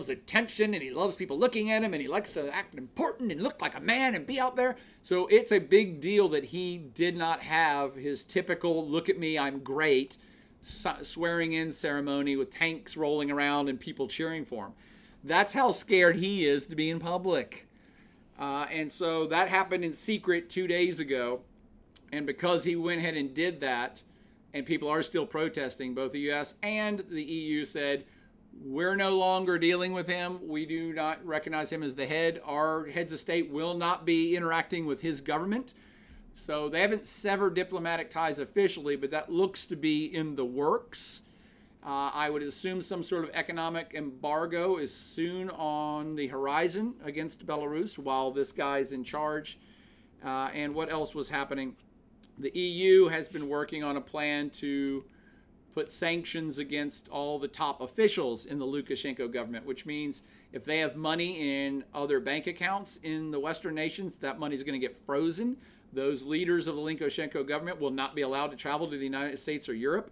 attention, and he loves people looking at him, and he likes to act important and look like a man and be out there. So it's a big deal that he did not have his typical look at me, I'm great swearing in ceremony with tanks rolling around and people cheering for him. That's how scared he is to be in public. And so that happened in secret 2 days ago. And because he went ahead and did that, and people are still protesting, both the US and the EU said, we're no longer dealing with him. We do not recognize him as the head. Our heads of state will not be interacting with his government. So they haven't severed diplomatic ties officially, but that looks to be in the works. I would assume some sort of economic embargo is soon on the horizon against Belarus while this guy's in charge. And what else was happening? The EU has been working on a plan to put sanctions against all the top officials in the Lukashenko government, which means if they have money in other bank accounts in the Western nations, that money is going to get frozen. Those leaders of the Lukashenko government will not be allowed to travel to the United States or Europe.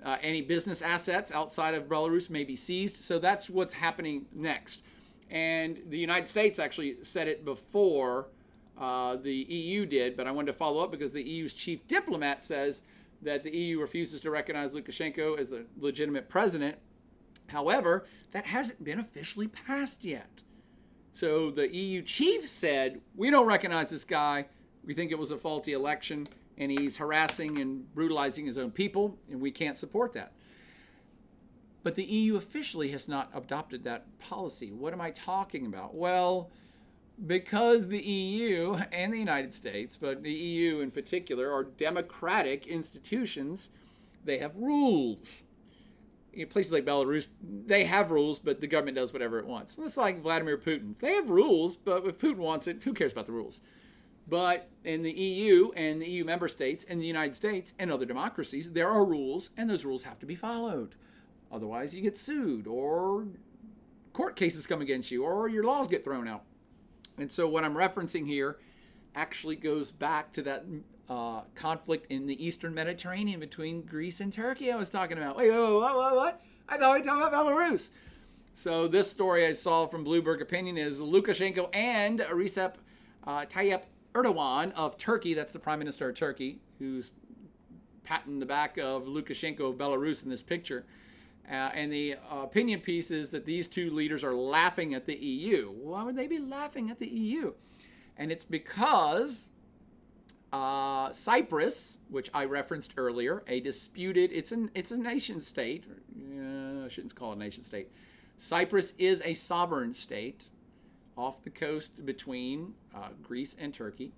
Any business assets outside of Belarus may be seized. So that's what's happening next. And the United States actually said it before the EU did, but I wanted to follow up because the EU's chief diplomat says that the EU refuses to recognize Lukashenko as the legitimate president. However, that hasn't been officially passed yet. So the EU chief said, we don't recognize this guy. We think it was a faulty election, and he's harassing and brutalizing his own people, and we can't support that. But the EU officially has not adopted that policy. What am I talking about? Well, because the EU and the United States, but the EU in particular, are democratic institutions, they have rules. In places like Belarus, they have rules, but the government does whatever it wants. It's like Vladimir Putin. They have rules, but if Putin wants it, who cares about the rules? But in the EU and the EU member states and the United States and other democracies, there are rules, and those rules have to be followed. Otherwise, you get sued, or court cases come against you, or your laws get thrown out. And so what I'm referencing here actually goes back to that conflict in the Eastern Mediterranean between Greece and Turkey I was talking about. Wait, what? I thought we were talking about Belarus. So this story I saw from Bloomberg Opinion is Lukashenko and Recep Tayyip Erdogan of Turkey, that's the Prime Minister of Turkey, who's patting the back of Lukashenko of Belarus in this picture. And the opinion piece is that these two leaders are laughing at the EU. Why would they be laughing at the EU? And it's because Cyprus, which I referenced earlier, it's a nation state. I shouldn't call it a nation state. Cyprus is a sovereign state off the coast between Greece and Turkey.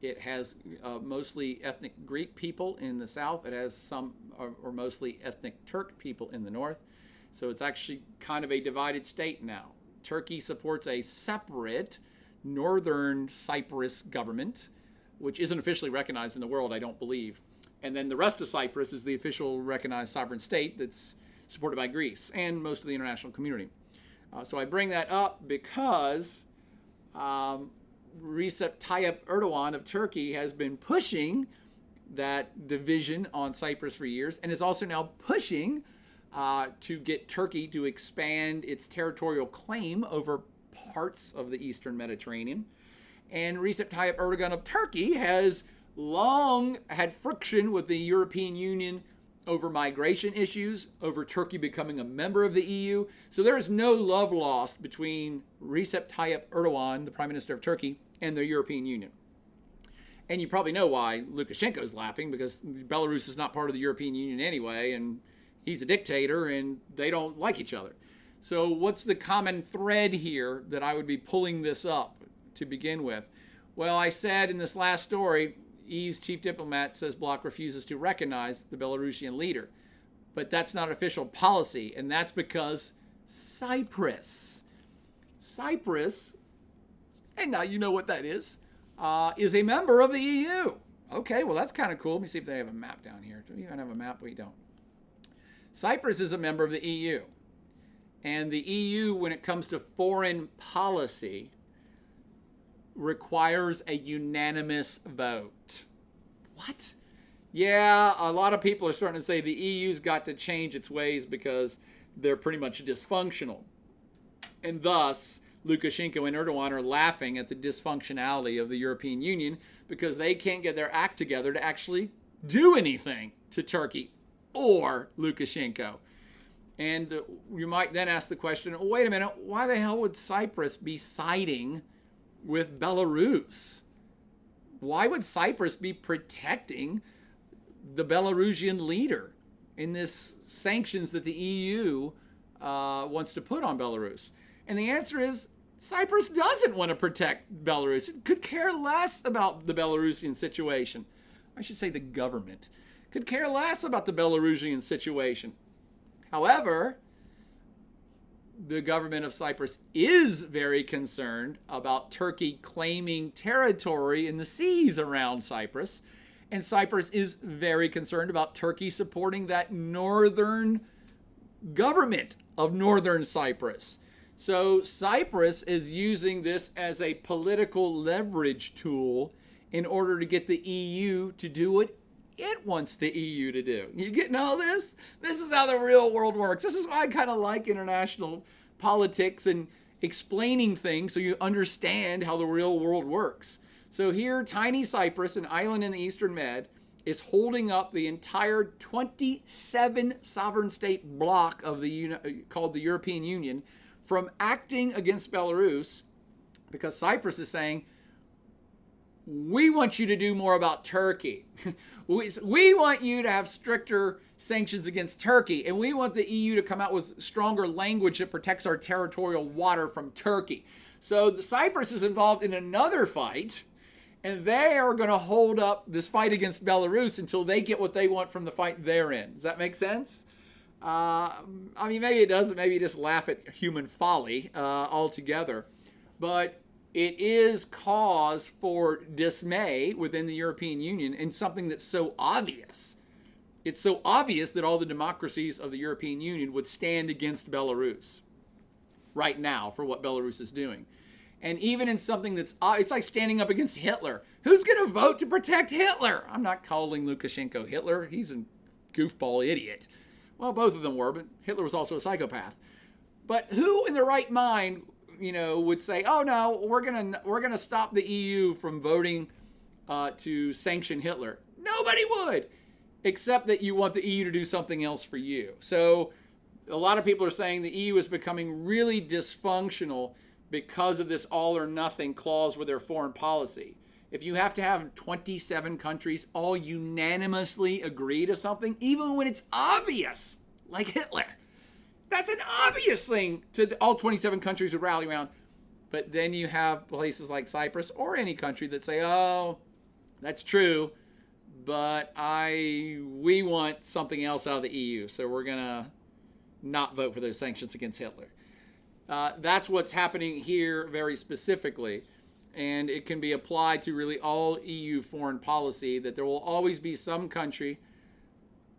It has mostly ethnic Greek people in the south. It has some or mostly ethnic Turk people in the north. So it's actually kind of a divided state now. Turkey supports a separate northern Cyprus government, which isn't officially recognized in the world, I don't believe. And then the rest of Cyprus is the official recognized sovereign state that's supported by Greece and most of the international community. So I bring that up because Recep Tayyip Erdogan of Turkey has been pushing that division on Cyprus for years and is also now pushing to get Turkey to expand its territorial claim over parts of the Eastern Mediterranean. And Recep Tayyip Erdogan of Turkey has long had friction with the European Union over migration issues, over Turkey becoming a member of the EU. So there is no love lost between Recep Tayyip Erdogan, the Prime Minister of Turkey, and the European Union. And you probably know why Lukashenko is laughing, because Belarus is not part of the European Union anyway, and he's a dictator, and they don't like each other. So what's the common thread here that I would be pulling this up to begin with? Well, I said in this last story, EU's chief diplomat says bloc refuses to recognize the Belarusian leader. But that's not official policy, and that's because Cyprus, and now you know what that is a member of the EU. Okay, well, that's kind of cool. Let me see if they have a map down here. Do we even have a map? We don't. Cyprus is a member of the EU. And the EU, when it comes to foreign policy, requires a unanimous vote. What? Yeah, a lot of people are starting to say the EU's got to change its ways because they're pretty much dysfunctional. And thus, Lukashenko and Erdogan are laughing at the dysfunctionality of the European Union because they can't get their act together to actually do anything to Turkey or Lukashenko. And you might then ask the question, wait a minute, why the hell would Cyprus be siding with Belarus? Why would Cyprus be protecting the Belarusian leader in this sanctions that the EU wants to put on Belarus? And the answer is Cyprus doesn't want to protect Belarus. It could care less about the Belarusian situation. I should say the government could care less about the Belarusian situation. However, the government of Cyprus is very concerned about Turkey claiming territory in the seas around Cyprus. And Cyprus is very concerned about Turkey supporting that northern government of northern Cyprus. So Cyprus is using this as a political leverage tool in order to get the EU to do what it wants the EU to do. You getting all this? This is how the real world works. This is why I kind of like international politics and explaining things so you understand how the real world works. So here, tiny Cyprus, an island in the Eastern Med, is holding up the entire 27 sovereign state bloc of the called the European Union from acting against Belarus, because Cyprus is saying, we want you to do more about Turkey. We want you to have stricter sanctions against Turkey, and we want the EU to come out with stronger language that protects our territorial water from Turkey. So the Cyprus is involved in another fight, and they are going to hold up this fight against Belarus until they get what they want from the fight they're in. Does that make sense? I mean, maybe it doesn't. Maybe you just laugh at human folly altogether. But it is cause for dismay within the European Union, and something that's so obvious. It's so obvious that all the democracies of the European Union would stand against Belarus right now for what Belarus is doing. And even in something that's, it's like standing up against Hitler. Who's going to vote to protect Hitler? I'm not calling Lukashenko Hitler. He's a goofball idiot. Well, both of them were, but Hitler was also a psychopath. But who in their right mind, would say, oh no, we're gonna stop the EU from voting to sanction Hitler? Nobody would, except that you want the EU to do something else for you. So a lot of people are saying the EU is becoming really dysfunctional because of this all or nothing clause with their foreign policy. If you have to have 27 countries all unanimously agree to something, even when it's obvious, like Hitler, that's an obvious thing to all 27 countries would rally around. But then you have places like Cyprus or any country that say, oh, that's true, but we want something else out of the EU, so we're going to not vote for those sanctions against Hitler. That's what's happening here very specifically. And it can be applied to really all EU foreign policy, that there will always be some country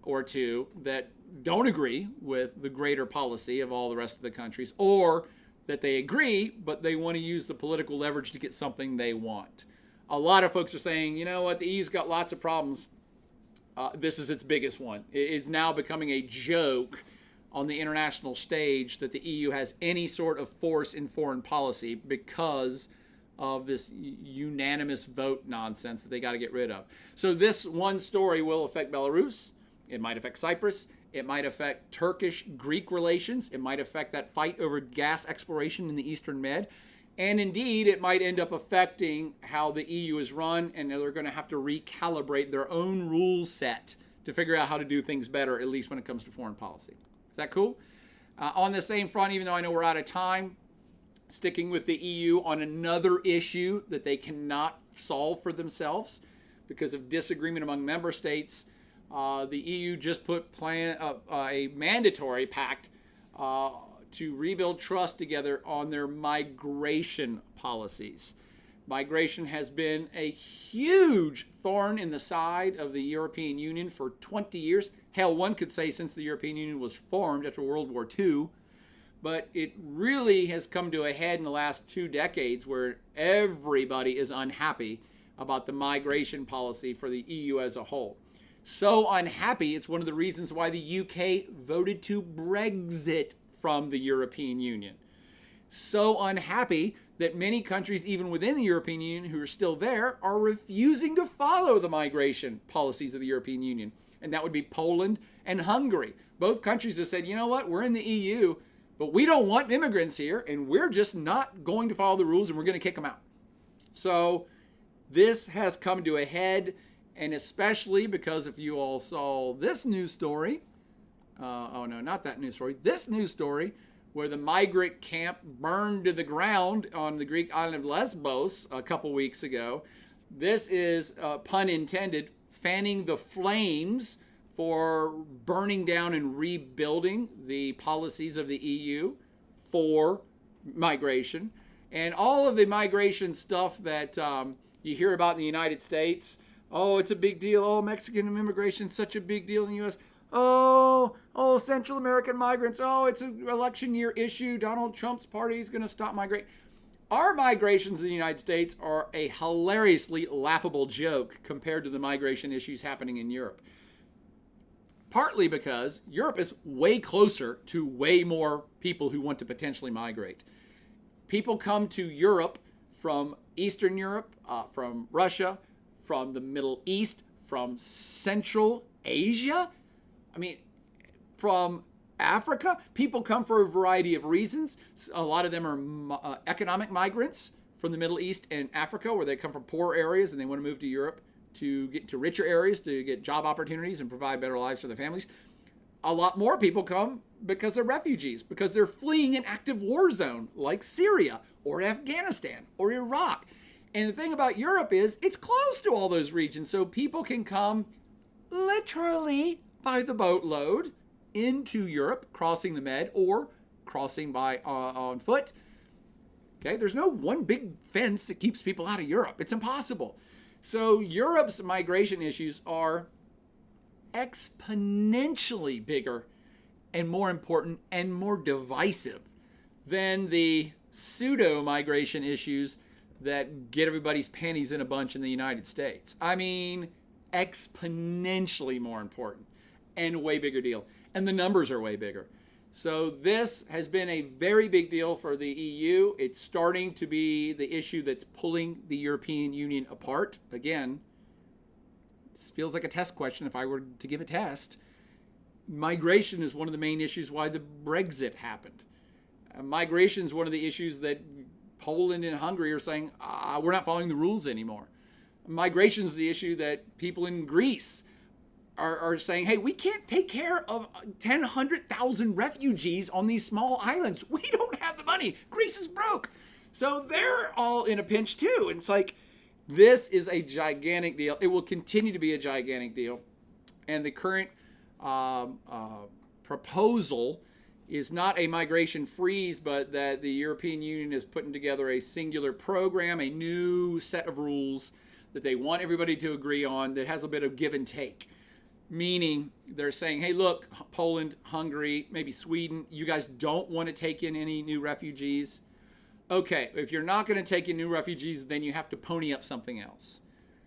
or two that don't agree with the greater policy of all the rest of the countries, or that they agree, but they want to use the political leverage to get something they want. A lot of folks are saying, you know what, the EU's got lots of problems. This is its biggest one. It is now becoming a joke on the international stage that the EU has any sort of force in foreign policy because of this unanimous vote nonsense that they got to get rid of. So this one story will affect Belarus. It might affect Cyprus. It might affect Turkish-Greek relations. It might affect that fight over gas exploration in the Eastern Med. And indeed, it might end up affecting how the EU is run, and they're going to have to recalibrate their own rule set to figure out how to do things better, at least when it comes to foreign policy. Is that cool? On the same front, even though I know we're out of time, sticking with the EU on another issue that they cannot solve for themselves because of disagreement among member states, the EU just put a mandatory pact to rebuild trust together on their migration policies. Migration has been a huge thorn in the side of the European Union for 20 years. Hell, one could say since the European Union was formed after World War II. But it really has come to a head in the last 2 decades where everybody is unhappy about the migration policy for the EU as a whole. So unhappy, it's one of the reasons why the UK voted to Brexit from the European Union. So unhappy that many countries, even within the European Union, who are still there, are refusing to follow the migration policies of the European Union. And that would be Poland and Hungary. Both countries have said, you know what, we're in the EU, but we don't want immigrants here, and we're just not going to follow the rules, and we're going to kick them out. So this has come to a head, and especially because if you all saw this news story, oh no, not that news story, this news story where the migrant camp burned to the ground on the Greek island of Lesbos a couple weeks ago. This is, pun intended, fanning the flames for burning down and rebuilding the policies of the EU for migration. And all of the migration stuff that you hear about in the United States, Oh, it's a big deal. Oh, Mexican immigration is such a big deal in the U.S. Oh, Central American migrants. Oh, it's an election year issue. Donald Trump's party is going to stop migrate. Our migrations in the United States are a hilariously laughable joke compared to the migration issues happening in Europe. Partly because Europe is way closer to way more people who want to potentially migrate. People come to Europe from Eastern Europe, from Russia, from the Middle East, from Central Asia. I mean, from Africa. People come for a variety of reasons. A lot of them are economic migrants from the Middle East and Africa, where they come from poor areas and they want to move to Europe to get to richer areas, to get job opportunities and provide better lives for their families. A lot more people come because they're refugees, because they're fleeing an active war zone like Syria or Afghanistan or Iraq. And the thing about Europe is it's close to all those regions, so people can come literally by the boatload into Europe, crossing the Med or crossing by on foot. Okay, there's no one big fence that keeps people out of Europe. It's impossible. So Europe's migration issues are exponentially bigger and more important and more divisive than the pseudo-migration issues that get everybody's panties in a bunch in the United States. I mean, exponentially more important and a way bigger deal. And the numbers are way bigger. So this has been a very big deal for the EU. It's starting to be the issue that's pulling the European Union apart. Again, this feels like a test question if I were to give a test. Migration is one of the main issues why the Brexit happened. Migration is one of the issues that Poland and Hungary are saying, we're not following the rules anymore. Migration is the issue that people in Greece are saying, hey, we can't take care of 100,000 refugees on these small islands. We don't have the money. Greece is broke. So they're all in a pinch too. And it's like, this is a gigantic deal. It will continue to be a gigantic deal. And the current proposal is not a migration freeze, but that the European Union is putting together a singular program, a new set of rules that they want everybody to agree on that has a bit of give and take. Meaning they're saying, hey, look, Poland, Hungary, maybe Sweden, you guys don't want to take in any new refugees. Okay, if you're not going to take in new refugees, then you have to pony up something else.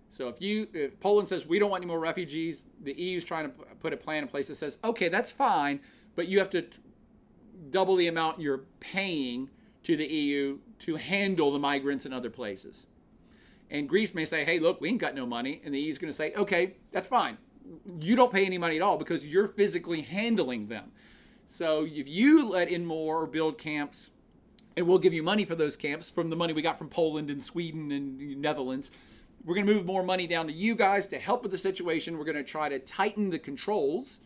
So if Poland says, we don't want any more refugees, the EU is trying to put a plan in place that says, okay, that's fine, but you have to double the amount you're paying to the EU to handle the migrants in other places. And Greece may say, hey, look, we ain't got no money. And the EU is going to say, okay, that's fine. You don't pay any money at all because you're physically handling them. So if you let in more or build camps, and we'll give you money for those camps from the money we got from Poland and Sweden and the Netherlands, we're going to move more money down to you guys to help with the situation. We're going to try to tighten the controls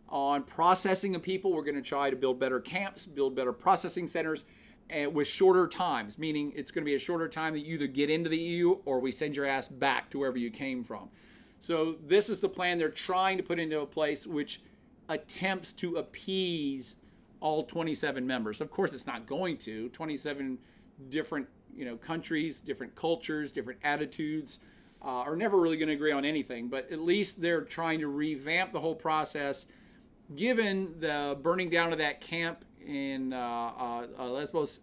on processing of people. We're going to try to build better camps, build better processing centers, and with shorter times, meaning it's going to be a shorter time that you either get into the EU or we send your ass back to wherever you came from. So this is the plan they're trying to put into a place which attempts to appease all 27 members. Of course, it's not going to. 27 different countries, different cultures, different attitudes are never really going to agree on anything. But at least they're trying to revamp the whole process. Given the burning down of that camp in Lesbos,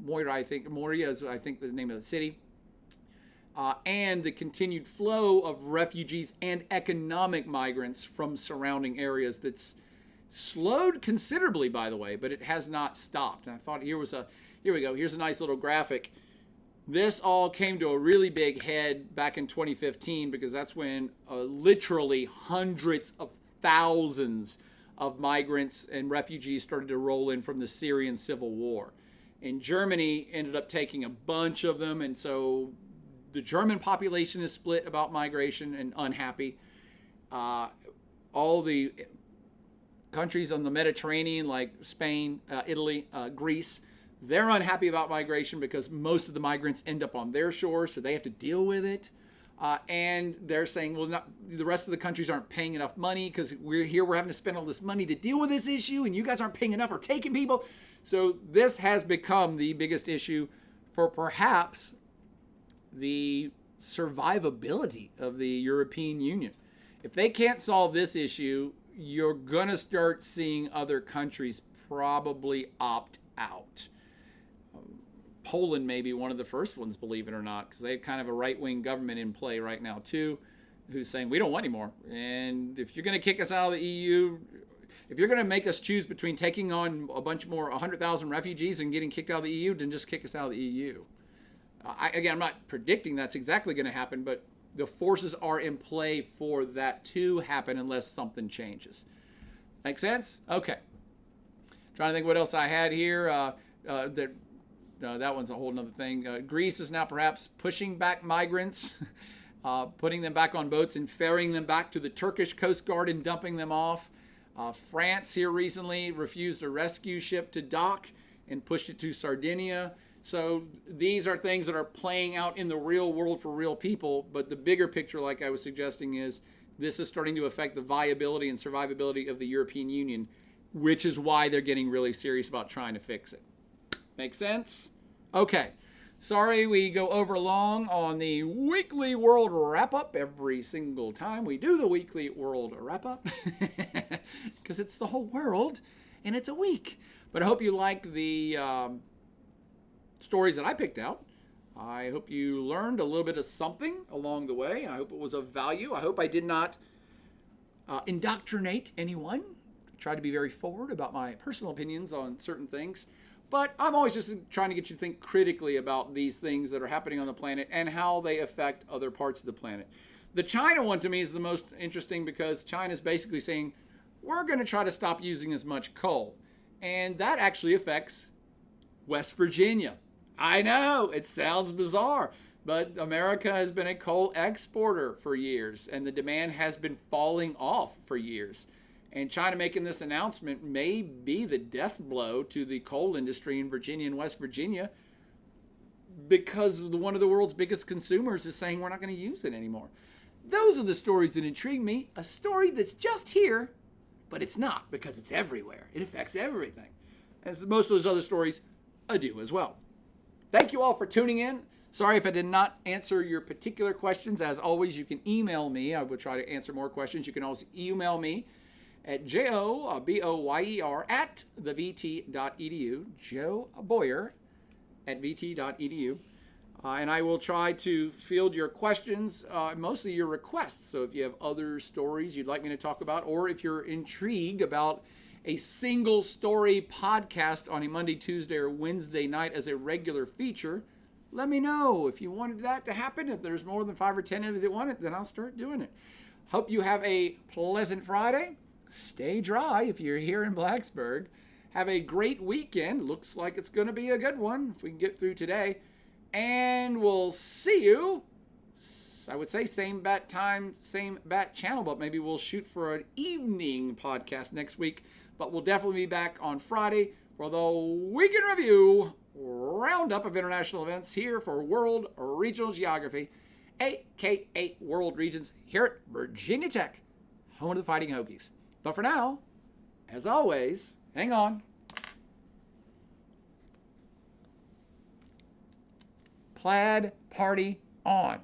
Moria is I think the name of the city. And the continued flow of refugees and economic migrants from surrounding areas that's slowed considerably, by the way, but it has not stopped. And I thought here we go. Here's a nice little graphic. This all came to a really big head back in 2015 because that's when literally hundreds of thousands of migrants and refugees started to roll in from the Syrian civil war. And Germany ended up taking a bunch of them, and so the German population is split about migration and unhappy. All the countries on the Mediterranean like Spain, Italy, Greece, they're unhappy about migration because most of the migrants end up on their shores, so they have to deal with it. And they're saying, well, the rest of the countries aren't paying enough money because we're having to spend all this money to deal with this issue, and you guys aren't paying enough or taking people. So this has become the biggest issue for perhaps the survivability of the European Union. If they can't solve this issue, you're going to start seeing other countries probably opt out. Poland may be one of the first ones, believe it or not, because they have kind of a right-wing government in play right now too, who's saying we don't want any more. And if you're going to kick us out of the EU, if you're going to make us choose between taking on a bunch more 100,000 refugees and getting kicked out of the EU, then just kick us out of the EU. Again, I'm not predicting that's exactly going to happen, but the forces are in play for that to happen unless something changes. Make sense? Okay. Trying to think what else I had here. That one's a whole other thing. Greece is now perhaps pushing back migrants, putting them back on boats and ferrying them back to the Turkish Coast Guard and dumping them off. France here recently refused a rescue ship to dock and pushed it to Sardinia. So these are things that are playing out in the real world for real people. But the bigger picture, like I was suggesting, is this is starting to affect the viability and survivability of the European Union, which is why they're getting really serious about trying to fix it. Make sense? Okay. Sorry we go over long on the weekly world wrap-up every single time we do the weekly world wrap-up. Because it's the whole world and it's a week. But I hope you liked the stories that I picked out. I hope you learned a little bit of something along the way. I hope it was of value. I hope I did not indoctrinate anyone. I try to be very forward about my personal opinions on certain things. But I'm always just trying to get you to think critically about these things that are happening on the planet and how they affect other parts of the planet. The China one to me is the most interesting because China is basically saying, we're going to try to stop using as much coal. And that actually affects West Virginia. I know, it sounds bizarre, but America has been a coal exporter for years, and the demand has been falling off for years. And China making this announcement may be the death blow to the coal industry in Virginia and West Virginia because one of the world's biggest consumers is saying we're not going to use it anymore. Those are the stories that intrigue me. A story that's just here, but it's not because it's everywhere. It affects everything. As most of those other stories do as well. Thank you all for tuning in. Sorry if I did not answer your particular questions. As always, you can email me. I will try to answer more questions. You can also email me at joboyer at thevt.edu, Joe Boyer at vt.edu. And I will try to field your questions, mostly your requests. So if you have other stories you'd like me to talk about, or if you're intrigued about a single story podcast on a Monday, Tuesday, or Wednesday night as a regular feature, let me know. If you wanted that to happen, if there's more than 5 or 10 of you that want it, then I'll start doing it. Hope you have a pleasant Friday. Stay dry if you're here in Blacksburg. Have a great weekend. Looks like it's going to be a good one if we can get through today. And we'll see you, I would say same bat time, same bat channel, but maybe we'll shoot for an evening podcast next week. But we'll definitely be back on Friday for the Weekend Review roundup of international events here for World Regional Geography, a.k.a. World Regions, here at Virginia Tech, home of the Fighting Hokies. But for now, as always, hang on. Plaid party on.